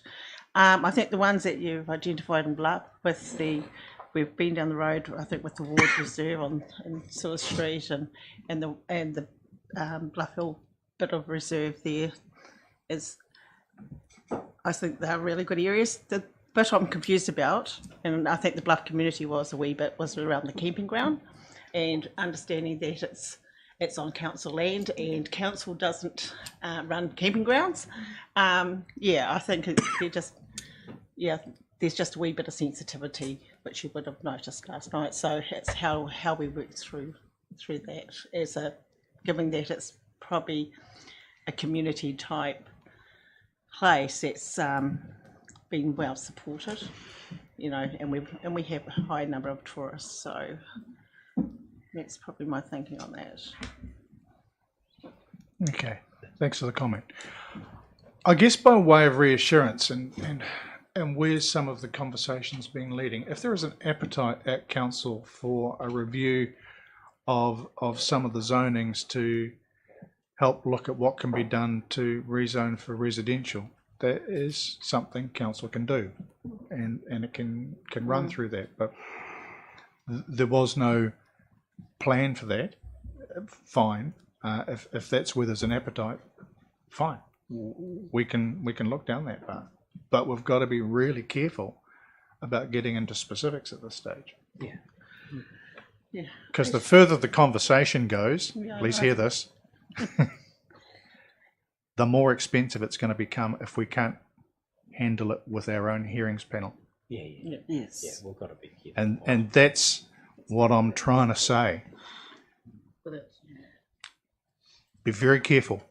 I think the ones that you've identified in Bluff with we've been down the road, I think with the Ward Reserve on Sewer Street and the Bluff Hill bit of reserve there is, I think they're really good areas. The bit I'm confused about, and I think the Bluff community was around the camping ground, and understanding that it's on council land and council doesn't run camping grounds. I think there's just a wee bit of sensitivity which you would have noticed last night. So it's how we work through that, given that it's probably a community type place that's been well supported, and we have a high number of tourists. So that's probably my thinking on that. Okay, thanks for the comment. I guess by way of reassurance and where's some of the conversations been leading, if there is an appetite at council for a review of some of the zonings to help look at what can be done to rezone for residential, that is something council can do, and it can run through that. But there was no plan for that. Fine. If that's where there's an appetite, fine. We can look down that path. But we've got to be really careful about getting into specifics at this stage. Yeah. Because the further the conversation goes, Yeah, please hear this, the more expensive it's going to become if we can't handle it with our own hearings panel. Yes. Yeah, we've got to be careful. And that's what I'm trying to say. Be very careful.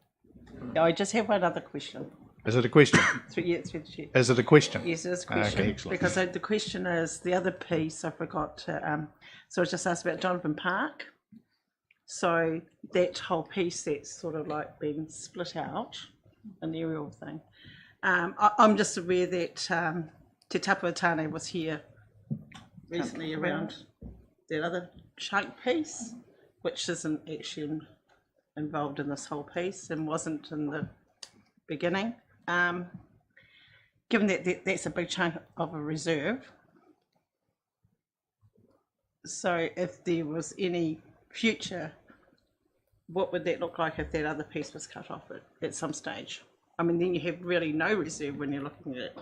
I just have one other question. Is it a question? Through the chair. Is it a question? Yes, it is a question. Okay, excellent. Because the question is, the other piece I forgot to, so I just asked about Donovan Park. So that whole piece that's sort of like been split out, an aerial thing. I'm just aware that Te Tapatane was here recently around that other chunk piece, which isn't actually involved in this whole piece and wasn't in the beginning. Given that that's a big chunk of a reserve, so if there was any future, what would that look like if that other piece was cut off at some stage? I mean, then you have really no reserve when you're looking at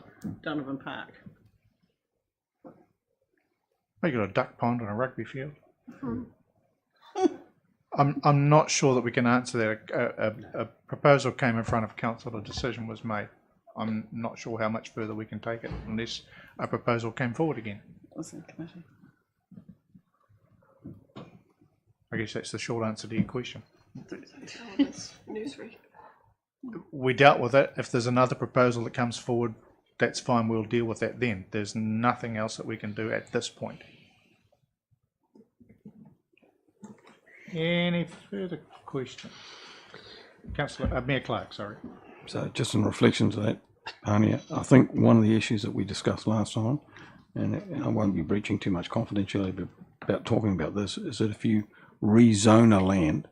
Donovan Park. We got a duck pond and a rugby field. I'm not sure that we can answer that. A proposal came in front of council, a decision was made. I'm not sure how much further we can take it unless a proposal came forward again. I guess that's the short answer to your question. We dealt with it. If there's another proposal that comes forward, that's fine. We'll deal with that then. There's nothing else that we can do at this point. Any further questions? Councillor Mayor Clark, sorry. So just in reflection to that, Pania, I think one of the issues that we discussed last time, and I won't be breaching too much confidentiality about talking about this, is that if you rezone a land,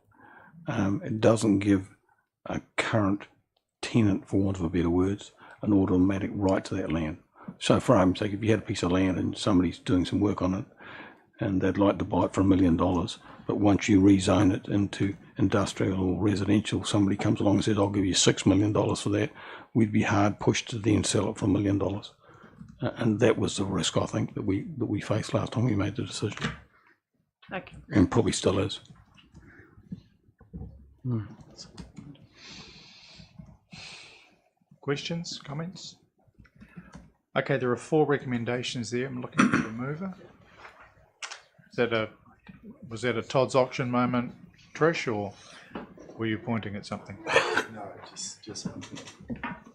it doesn't give a current tenant, for want of a better words, an automatic right to that land. So for argument's sake, if you had a piece of land and somebody's doing some work on it and they'd like to buy it for $1 million, but once you rezone it into industrial or residential, somebody comes along and says, I'll give you $6 million for that, we'd be hard pushed to then sell it for $1 million. And that was the risk, I think, that we faced last time we made the decision. Okay. And probably still is. Questions, comments? Okay, there are 4 recommendations there. I'm looking for the mover. Was that a Todd's auction moment, Trish, or were you pointing at something? No, just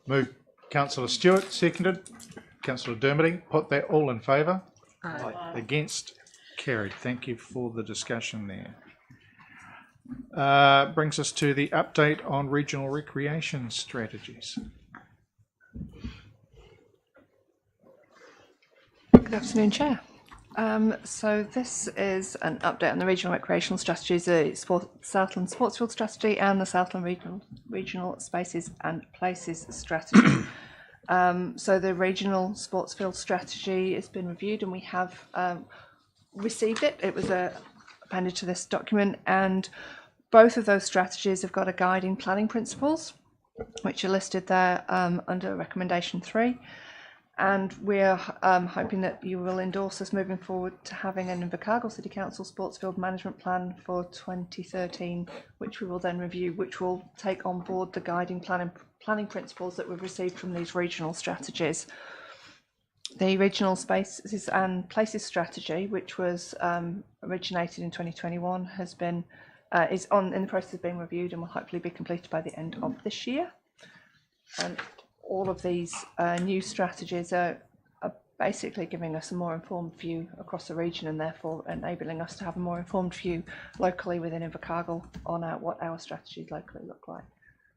Move. Councillor Stewart, seconded. Councillor Dermody, put that all in favour. Aye. Against, carried. Thank you for the discussion there. Brings us to the update on regional recreation strategies. Good afternoon, Chair. So this is an update on the regional recreational strategies, the Southland Sportsfield strategy and the Southland regional spaces and places strategy. So the regional sports field strategy has been reviewed, and we have received it. It was appended to this document, and both of those strategies have got a guiding planning principles, which are listed there under recommendation 3. And we're hoping that you will endorse us moving forward to having an Invercargill City Council sports field management plan for 2013, which we will then review, which will take on board the guiding planning principles that we've received from these regional strategies. The regional spaces and places strategy, which was originated in 2021, has been is in the process of being reviewed and will hopefully be completed by the end of this year. And all of these new strategies are basically giving us a more informed view across the region, and therefore enabling us to have a more informed view locally within Invercargill on what our strategies locally look like,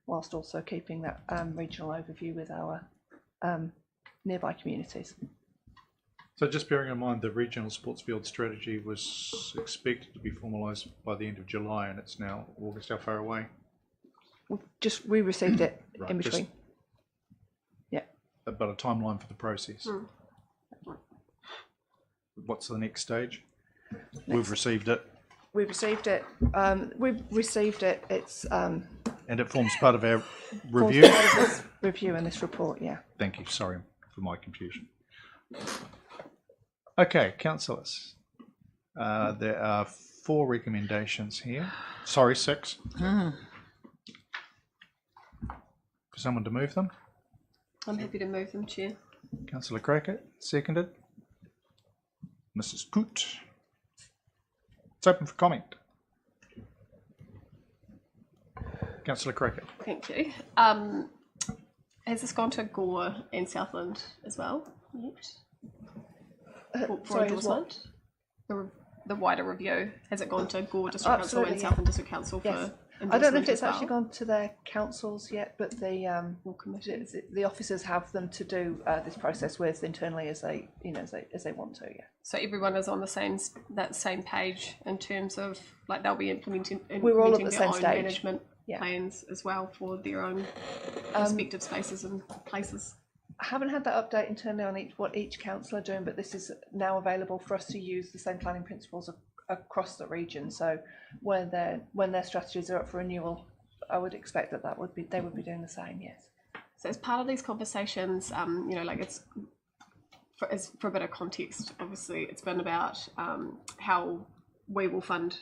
whilst also keeping that regional overview with our nearby communities. So just bearing in mind the regional sports field strategy was expected to be formalised by the end of July, and it's now August. How far away? We received it Right, in between. But a timeline for the process. What's the next stage? We've received it. We've received it. It's And it forms part of our forms review. part of this review and this report. Yeah. Thank you. Sorry for my confusion. Okay, councillors. There are 4 recommendations here. Sorry, 6. For someone to move them. I'm happy to move them, Chair. Councillor Crackett, seconded. Mrs. Coote. It's open for comment. Councillor Crackett. Thank you. Has this gone to Gore and Southland as well yet? For Sorry, endorsement? The wider review, has it gone to Gore District Council and Absolutely, yeah. Southland District Council for Yes. endorsement I don't know if as it's well? actually gone to their councils yet, but the officers have them to do this process with internally as they want to. Yeah. So everyone is on the same page in terms of like they'll be implementing We're all at the their same own stage. management plans as well for their own respective spaces and places. I haven't had that update internally on what each council are doing, but this is now available for us to use the same planning principles across the region. So when their strategies are up for renewal, I would expect that they would be doing the same. Yes. So as part of these conversations, like it's for a bit of context. Obviously, it's been about how we will fund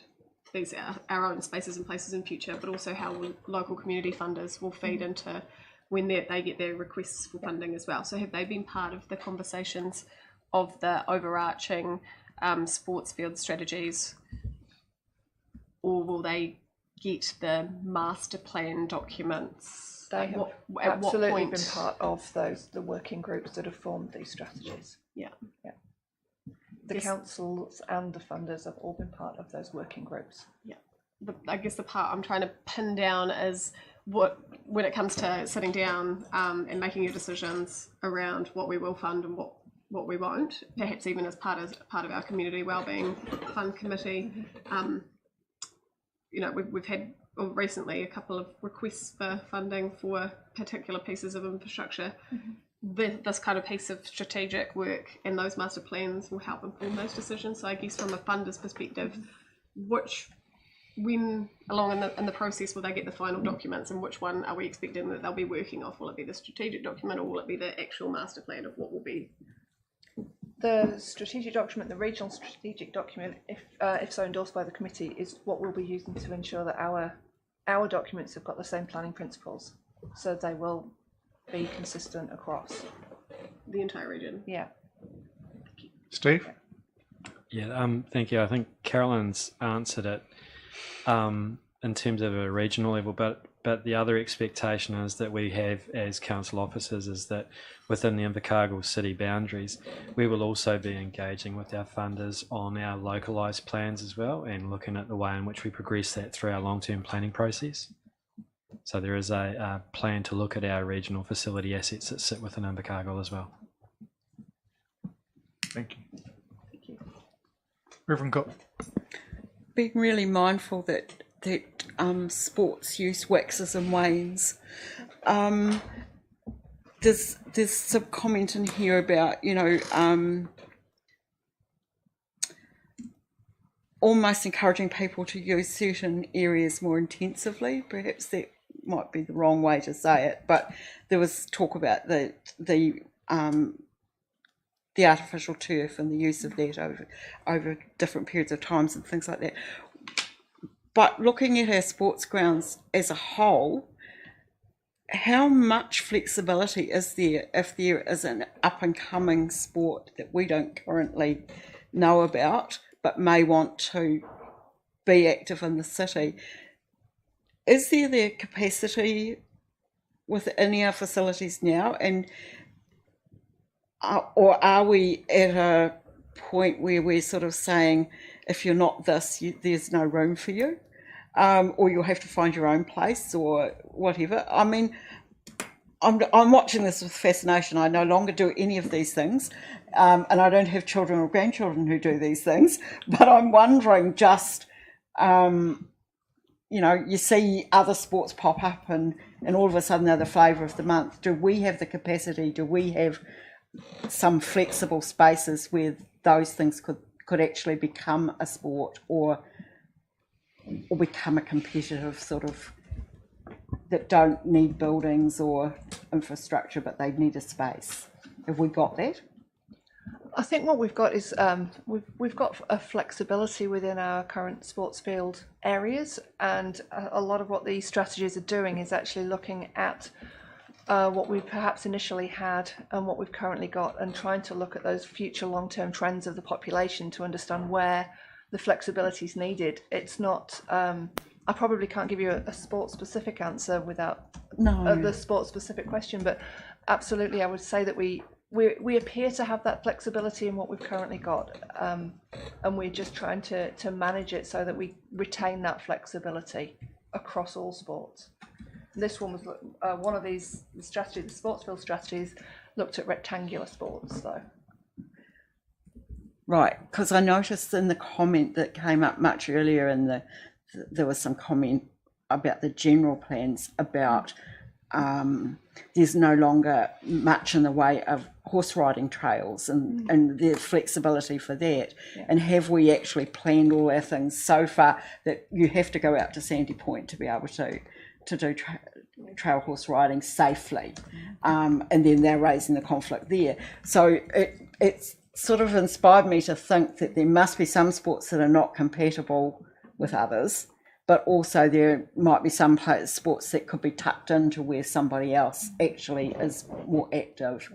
these our own spaces and places in future, but also how local community funders will feed into when they get their requests for funding as well. So have they been part of the conversations of the overarching sports field strategies, or will they get the master plan documents? They have absolutely been part of the working groups that have formed these strategies. Yeah. The councils and the funders have all been part of those working groups. Yeah. I guess the part I'm trying to pin down is when it comes to sitting down and making your decisions around what we will fund and what we won't, perhaps even as part of our community wellbeing fund committee. We've had recently a couple of requests for funding for particular pieces of infrastructure. This kind of piece of strategic work and those master plans will help inform those decisions. So I guess from a funder's perspective, when along in the process will they get the final documents, and which one are we expecting that they'll be working off? Will it be the strategic document, or will it be the actual master plan of what will be? The strategic document, the regional strategic document, if so endorsed by the committee, is what we'll be using to ensure that our documents have got the same planning principles, so they will be consistent across the entire region. Yeah. Steve? Yeah, thank you. I think Carolyn's answered it in terms of a regional level, but the other expectation is that we have as council officers is that within the Invercargill city boundaries, we will also be engaging with our funders on our localised plans as well, and looking at the way in which we progress that through our long-term planning process. So there is a plan to look at our regional facility assets that sit within Invercargill as well. Thank you. Reverend Cook. Being really mindful that sports use waxes and wanes. there's some comment in here about, you know, almost encouraging people to use certain areas more intensively. Perhaps that might be the wrong way to say it, but there was talk about the artificial turf and the use of that over different periods of times and things like that. But looking at our sports grounds as a whole, how much flexibility is there if there is an up-and-coming sport that we don't currently know about but may want to be active in the city? Is there the capacity within our facilities now, and or are we at a point where we're sort of saying, if you're not this, there's no room for you, or you'll have to find your own place or whatever? I mean, I'm watching this with fascination. I no longer do any of these things, and I don't have children or grandchildren who do these things, but I'm wondering just, you know, you see other sports pop up and all of a sudden they're the flavour of the month. Do we have the capacity? Do we have some flexible spaces where those things could actually become a sport or become a competitive sort of, that don't need buildings or infrastructure, but they need a space? Have we got that? I think what we've got is we've got a flexibility within our current sports field areas, and a lot of what these strategies are doing is actually looking at what we perhaps initially had and what we've currently got, and trying to look at those future long-term trends of the population to understand where the flexibility is needed. It's not. I probably can't give you a sport-specific answer without the sport-specific question, but absolutely, I would say that we appear to have that flexibility in what we've currently got, and we're just trying to manage it so that we retain that flexibility across all sports. This one was one of these strategies, the sports field strategies, looked at rectangular sports though. Right, because I noticed in the comment that came up much earlier there was some comment about the general plans about there's no longer much in the way of horse riding trails and the flexibility for that. Yeah. And have we actually planned all our things so far that you have to go out to Sandy Point to be able to do trail horse riding safely? And then they're raising the conflict there. So it's sort of inspired me to think that there must be some sports that are not compatible with others, but also there might be some sports that could be tucked into where somebody else actually is more active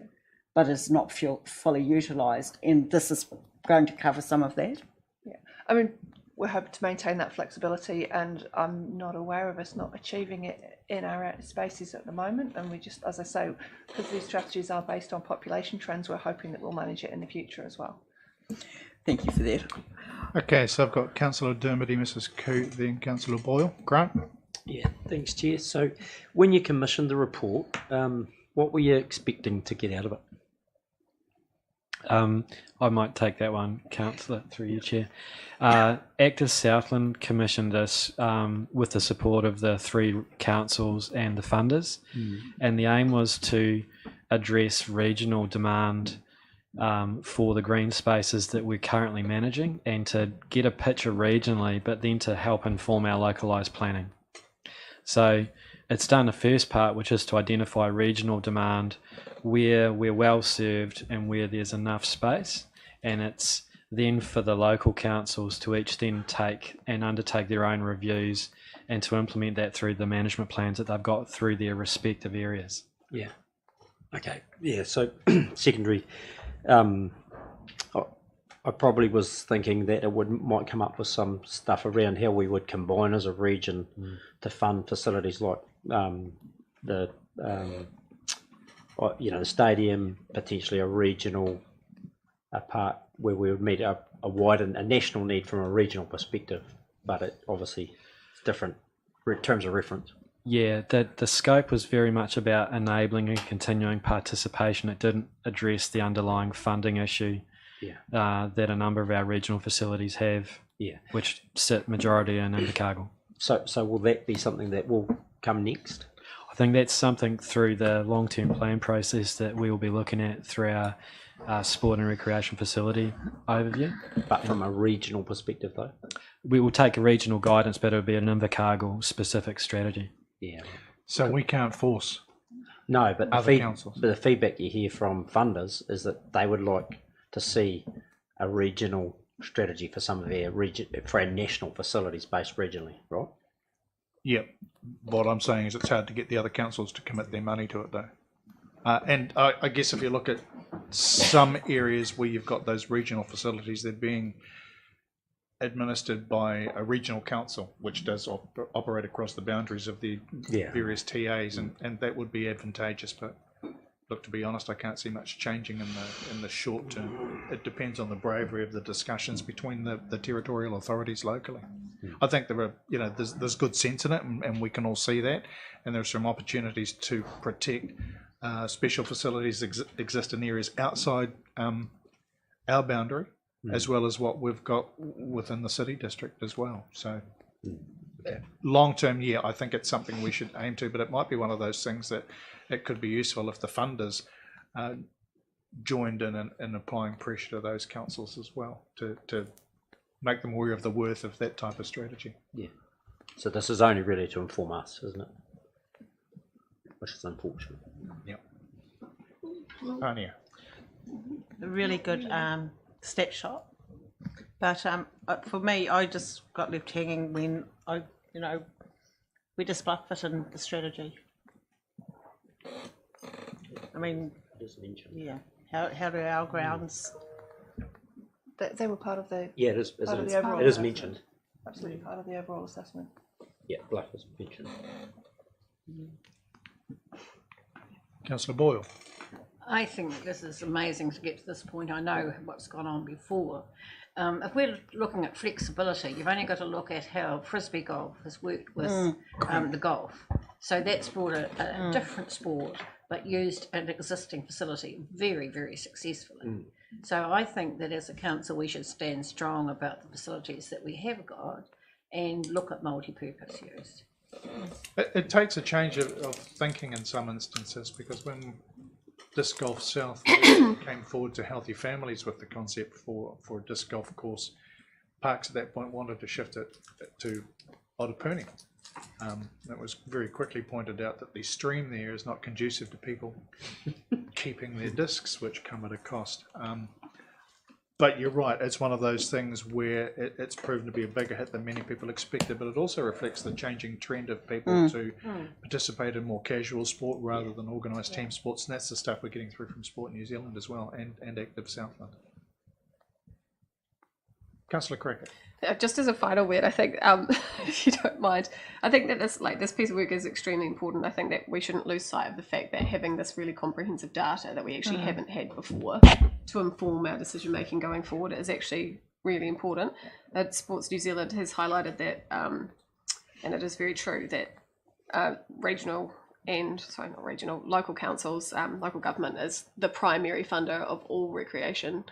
but is not fully utilised, and this is going to cover some of that. Yeah, I mean, we're hoping to maintain that flexibility, and I'm not aware of us not achieving it in our spaces at the moment, and we just, as I say, because these strategies are based on population trends, we're hoping that we'll manage it in the future as well. Thank you for that. Okay, so I've got Councillor Dermody, Mrs. Coote, then Councillor Boyle. Grant? Yeah, thanks, Chair. So when you commissioned the report, what were you expecting to get out of it? I might take that one, Councillor, through you, Chair. Active Southland commissioned this with the support of the 3 councils and the funders, and the aim was to address regional demand for the green spaces that we're currently managing, and to get a picture regionally, but then to help inform our localised planning. So it's done the first part, which is to identify regional demand where we're well served and where there's enough space, and it's then for the local councils to each then take and undertake their own reviews and to implement that through the management plans that they've got through their respective areas. Yeah. Okay. Yeah. So secondary, I probably was thinking that it might come up with some stuff around how we would combine as a region to fund facilities like the stadium, potentially a regional part where we would meet a national need from a regional perspective, but it obviously different in terms of reference. Yeah, the scope was very much about enabling and continuing participation. It didn't address the underlying funding issue that a number of our regional facilities have, which sit majority in Invercargill. So will that be something that will come next? think that's something through the long-term plan process that we will be looking at through our sport and recreation facility overview. But from a regional perspective, though? We will take a regional guidance, but it will be an Invercargill specific strategy. Yeah. So we can't force. No, but Other councils. but the feedback you hear from funders is that they would like to see a regional strategy for some of for our national facilities based regionally, right? Yep. What I'm saying is it's hard to get the other councils to commit their money to it, though. And I guess if you look at some areas where you've got those regional facilities, they're being administered by a regional council, which does operate across the boundaries of the various TAs, and that would be advantageous. But look, to be honest, I can't see much changing in the short term. It depends on the bravery of the discussions between the territorial authorities locally. I think there are, there's good sense in it, and we can all see that, and there are some opportunities to protect special facilities exist in areas outside our boundary, as well as what we've got within the city district as well. So long term, I think it's something we should aim to, but it might be one of those things that it could be useful if the funders joined in applying pressure to those councils as well to make them aware of the worth of that type of strategy. Yeah. So this is only really to inform us, isn't it? Which is unfortunate. Yep. Ania. A really good step shot, but for me, I just got left hanging when we just bluff it in the strategy. I mean, yeah. How do our grounds? They were part of the it is mentioned. Absolutely part of the overall assessment. Yeah, bluff is mentioned. Councillor Boyle. I think this is amazing to get to this point. I know what's gone on before. If we're looking at flexibility, you've only got to look at how frisbee golf has worked with the golf. So that's brought a different sport, but used an existing facility very, very successfully. So I think that as a council, we should stand strong about the facilities that we have got and look at multi-purpose use. It takes a change of thinking in some instances, because when Disc Golf South came forward to Healthy Families with the concept for a disc golf course, Parks at that point wanted to shift it to Otapuni. It was very quickly pointed out that the stream there is not conducive to people keeping their discs, which come at a cost. But you're right, it's one of those things where it's proven to be a bigger hit than many people expected, but it also reflects the changing trend of people to participate in more casual sport rather than organised team sports, and that's the stuff we're getting through from Sport New Zealand as well, and Active Southland. Councillor Crackett. Just as a final word, I think, if you don't mind, I think that this piece of work is extremely important. I think that we shouldn't lose sight of the fact that having this really comprehensive data that we actually haven't had before to inform our decision making going forward is actually really important. Sports New Zealand has highlighted that, and it is very true that local councils, local government is the primary funder of all recreation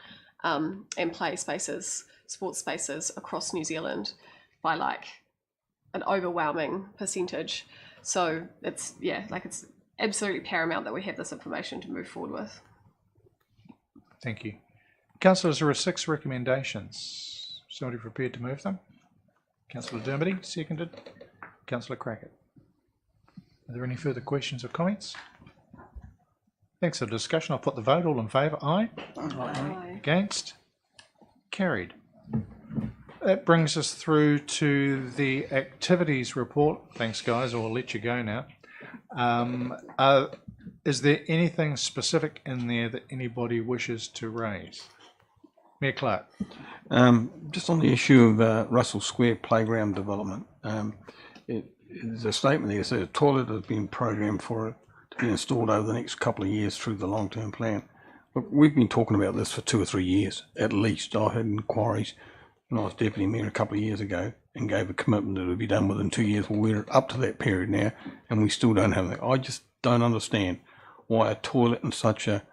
and play spaces, sports spaces across New Zealand by an overwhelming percentage. So it's absolutely paramount that we have this information to move forward with. Thank you. Councillors, there are 6 recommendations. Somebody prepared to move them? Councillor Dermody, seconded. Councillor Crackett. Are there any further questions or comments? Thanks for the discussion. I'll put the vote. All in favour? Aye. Aye. Against? Carried. That brings us through to the activities report. Thanks, guys. I'll let you go now. Is there anything specific in there that anybody wishes to raise? Mayor Clark. Just on the issue of Russell Square playground development, there's a statement there that says a toilet has been programmed for it to be installed over the next couple of years through the long-term plan. Look, we've been talking about this for 2 or 3 years, at least. I had inquiries when I was Deputy Mayor a couple of years ago and gave a commitment that it would be done within 2 years. Well, we're up to that period now, and we still don't have that. I just don't understand why a toilet in such a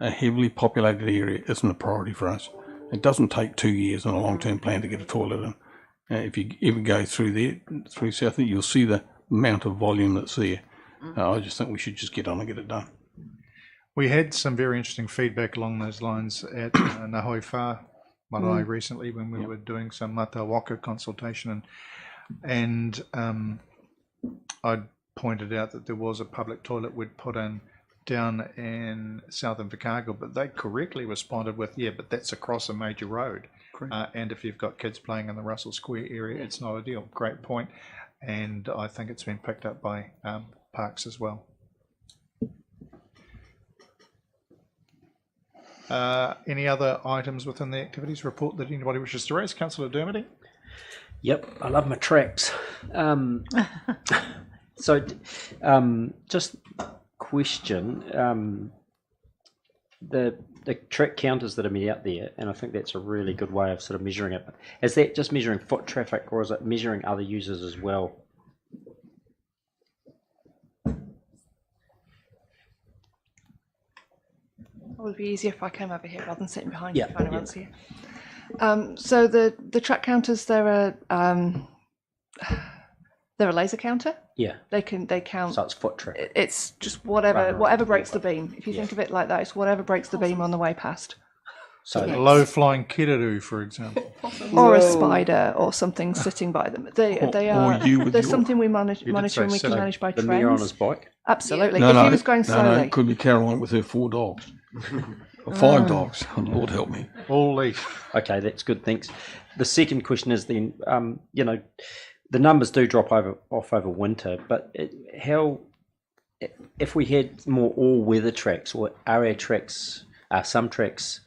heavily populated area isn't a priority for us. It doesn't take 2 years on a long-term plan to get a toilet in. If you ever go through South, you'll see the amount of volume that's there. I just think we should just get on and get it done. We had some very interesting feedback along those lines at Nahoi Wha Marae recently when we were doing some mata waka consultation, and I pointed out that there was a public toilet we'd put in down in South Invercargill, but they correctly responded with, yeah, but that's across a major road. And if you've got kids playing in the Russell Square area, it's not ideal. Great point. And I think it's been picked up by parks as well. Any other items within the activities report that anybody wishes to raise? Councillor Dermody? Yep, I love my tracks. So, just question, the track counters that are out there, and I think that's a really good way of sort of measuring it. Is that just measuring foot traffic, or is it measuring other users as well? It would be easier if I came over here rather than sitting behind Yeah, you trying to yeah. answer you. So the track counters, they're a laser counter. Yeah. They count. So it's foot traffic. It's just whatever Right. breaks the beam. If you think of it like that, it's whatever breaks the beam on the way past. So A low-flying kiraru, for example. Or a spider or something sitting by them. They are. you with There's your- something we did monitor and say we can sitting. manage by the mirror on trends. his bike. Absolutely. No, if no, he was going slowly. it could be Caroline with her 4 dogs. Or 5 dogs. Oh, Lord help me. All leaf. Okay, that's good. Thanks. The second question is then, the numbers do drop off over winter, but if we had more all-weather tracks, or are some tracks,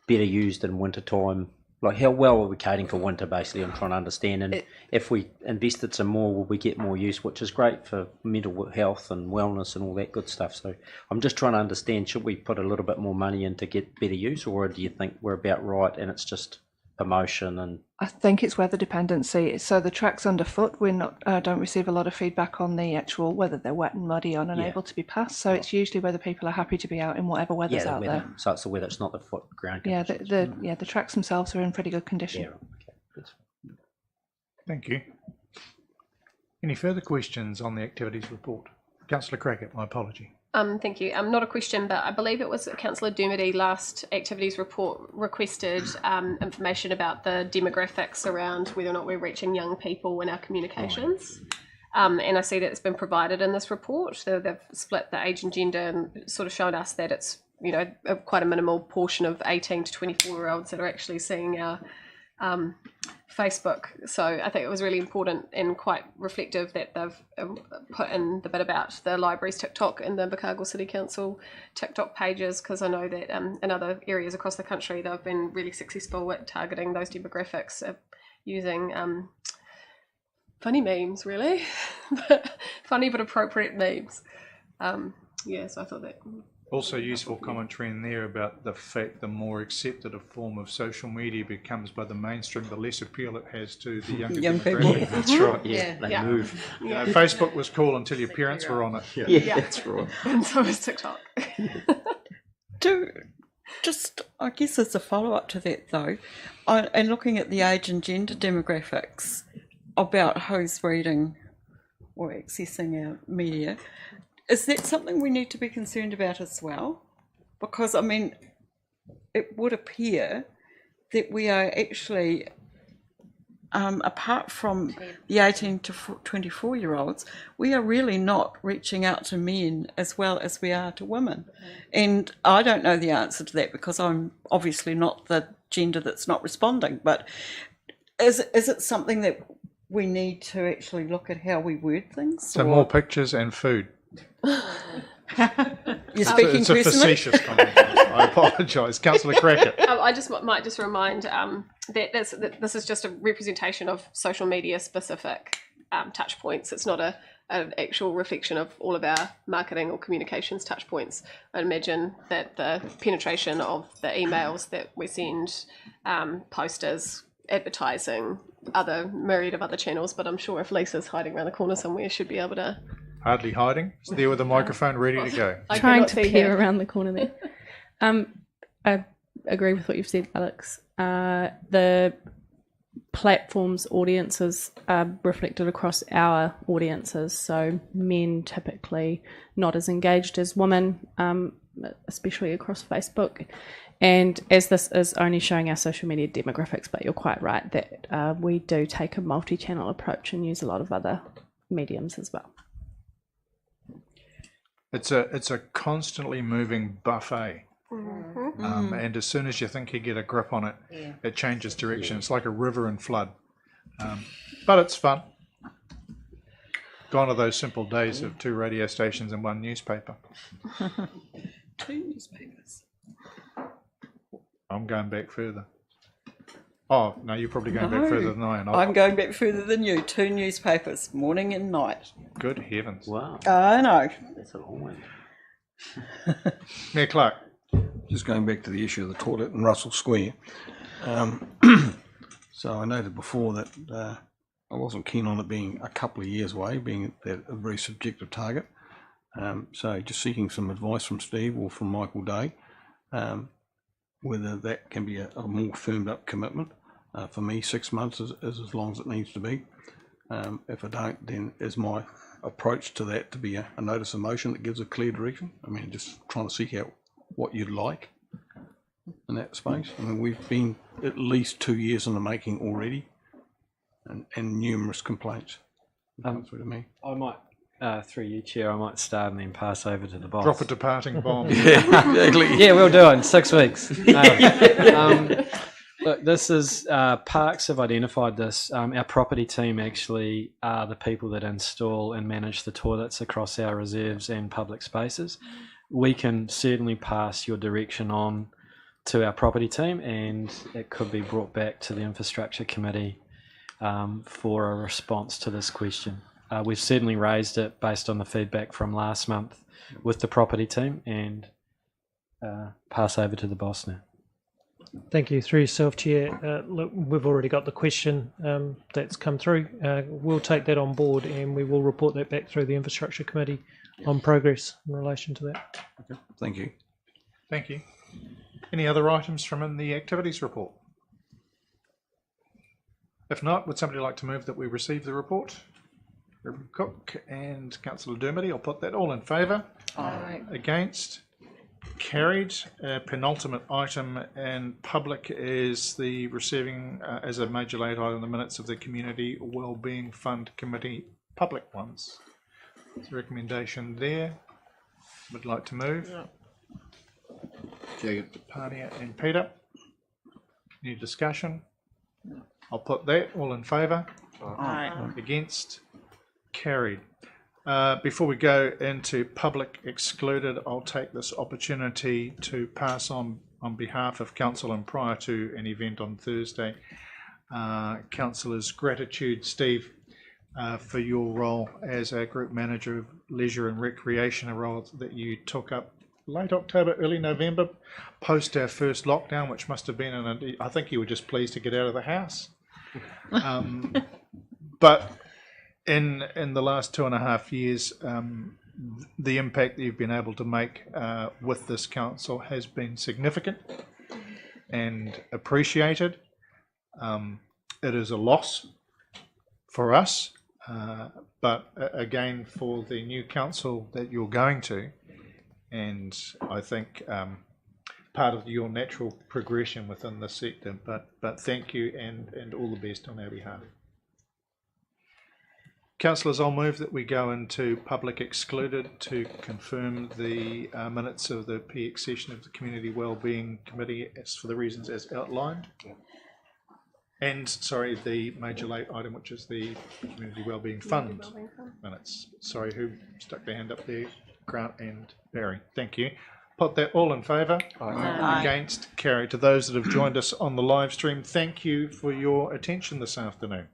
better used in winter time? Like, how well are we catering for winter, basically? I'm trying to understand. And if we invested some more, will we get more use, which is great for mental health and wellness and all that good stuff. So I'm just trying to understand, should we put a little bit more money in to get better use, or do you think we're about right and it's just promotion? And I think it's weather dependency. So the tracks underfoot, we don't receive a lot of feedback on the actual whether they're wet and muddy and unable to be passed. So it's usually whether people are happy to be out in whatever weather's the out weather. there. So it's the weather, it's not the foot ground Yeah, conditions. the tracks themselves are in pretty good condition. Yeah, okay. That's- Thank you. Any further questions on the activities report? Councillor Crackett, my apology. Thank you. Not a question, but I believe it was Councillor Dermody last activities report requested information about the demographics around whether or not we're reaching young people in our communications. And I see that it's been provided in this report. So they've split the age and gender and sort of shown us that it's, quite a minimal portion of 18 to 24-year-olds that are actually seeing our Facebook. So I think it was really important and quite reflective that they've put in the bit about the library's TikTok and the Invercargill City Council TikTok pages, because I know that in other areas across the country they've been really successful at targeting those demographics using funny memes, really. Funny but appropriate memes. So I thought that. Also useful commentary in there about the fact the more accepted a form of social media becomes by the mainstream, the less appeal it has to the younger Young people. demographic. That's right. Yeah, they Yeah. move. Facebook was cool until your parents were on it. Yeah, that's right. And so is TikTok. I guess as a follow-up to that though, and looking at the age and gender demographics about who's reading or accessing our media, is that something we need to be concerned about as well? Because, it would appear that we are actually, apart from the 18 to 24-year-olds, we are really not reaching out to men as well as we are to women. And I don't know the answer to that because I'm obviously not the gender that's not responding. But is it something that we need to actually look at how we word things? So more pictures and food. You're speaking It's a personally? facetious comment. I apologise. Councillor Crackett. I might just remind that this is just a representation of social media specific touch points. It's not an actual reflection of all of our marketing or communications touch points. I imagine that the penetration of the emails that we send, posters, advertising, other myriad of other channels, but I'm sure if Lisa's hiding around the corner somewhere, she'd be able to. Hardly hiding. It's there with a microphone ready to go. I Trying cannot to see peer her. around the corner there. I agree with what you've said, Alex. The platforms audiences are reflected across our audiences. So men typically not as engaged as women, especially across Facebook. And as this is only showing our social media demographics, but you're quite right that we do take a multi-channel approach and use a lot of other mediums as well. It's a constantly moving buffet. And as soon as you think you get a grip on it, it changes direction. It's like a river in flood. But it's fun. Gone are those simple days of 2 radio stations and 1 newspaper. 2 newspapers. I'm going back further. Oh, no, you're probably going back further than I am. I'm going back further than you. 2 newspapers, morning and night. Good heavens. Wow. I know. That's a long one. Mayor Clark. Just going back to the issue of the toilet in Russell Square. So I noted before that I wasn't keen on it being a couple of years away, being that a very subjective target. So just seeking some advice from Steve or from Michael Day, whether that can be a more firmed up commitment. For me, 6 months is as long as it needs to be. If I don't, then is my approach to that to be a notice of motion that gives a clear direction. I mean, just trying to seek out what you'd like in that space. I mean, we've been at least 2 years in the making already, and numerous complaints. Through to me. I might, through you, Chair, I might start and then pass over to the boss. Drop a departing bomb. Yeah, exactly. Yeah, we'll do it in 6 weeks. Look, this is, Parks have identified this. Our property team actually are the people that install and manage the toilets across our reserves and public spaces. We can certainly pass your direction on to our property team, and it could be brought back to the Infrastructure Committee for a response to this question. We've certainly raised it based on the feedback from last month with the property team, and pass over to the boss now. Thank you. Through yourself, Chair. Look, we've already got the question that's come through. We'll take that on board and we will report that back through the Infrastructure Committee on progress in relation to that. Okay. Thank you. Thank you. Any other items from in the activities report? If not, would somebody like to move that we receive the report? Reverend Cook and Councillor Dermody, I'll put that all in favour. Aye. Against? Carried. Penultimate item in public is the receiving as a major late item the minutes of the Community Wellbeing Fund Committee public ones. There's a recommendation there. Would like to move. Jacob, Parnia and Peter. Any discussion? I'll put that all in favour. Aye. Against? Carried. Before we go into public excluded, I'll take this opportunity to pass on behalf of Council and prior to an event on Thursday, Councillor's gratitude, Steve, for your role as a Group Manager of Leisure and Recreation, a role that you took up late October, early November, post our first lockdown, which must have been, I think you were just pleased to get out of the house. But in the last 2.5 years, the impact that you've been able to make with this council has been significant and appreciated. It is a loss for us, but again for the new council that you're going to, and I think part of your natural progression within the sector. But thank you and all the best on our behalf. Councillors, I'll move that we go into public excluded to confirm the minutes of the PX session of the Community Wellbeing Committee as for the reasons as outlined. And, sorry, the major late item, which is the Community Wellbeing Fund minutes. Sorry, who stuck their hand up there? Grant and Barry. Thank you. Put that all in favour. Aye. Against? Carried. To those that have joined us on the live stream, thank you for your attention this afternoon.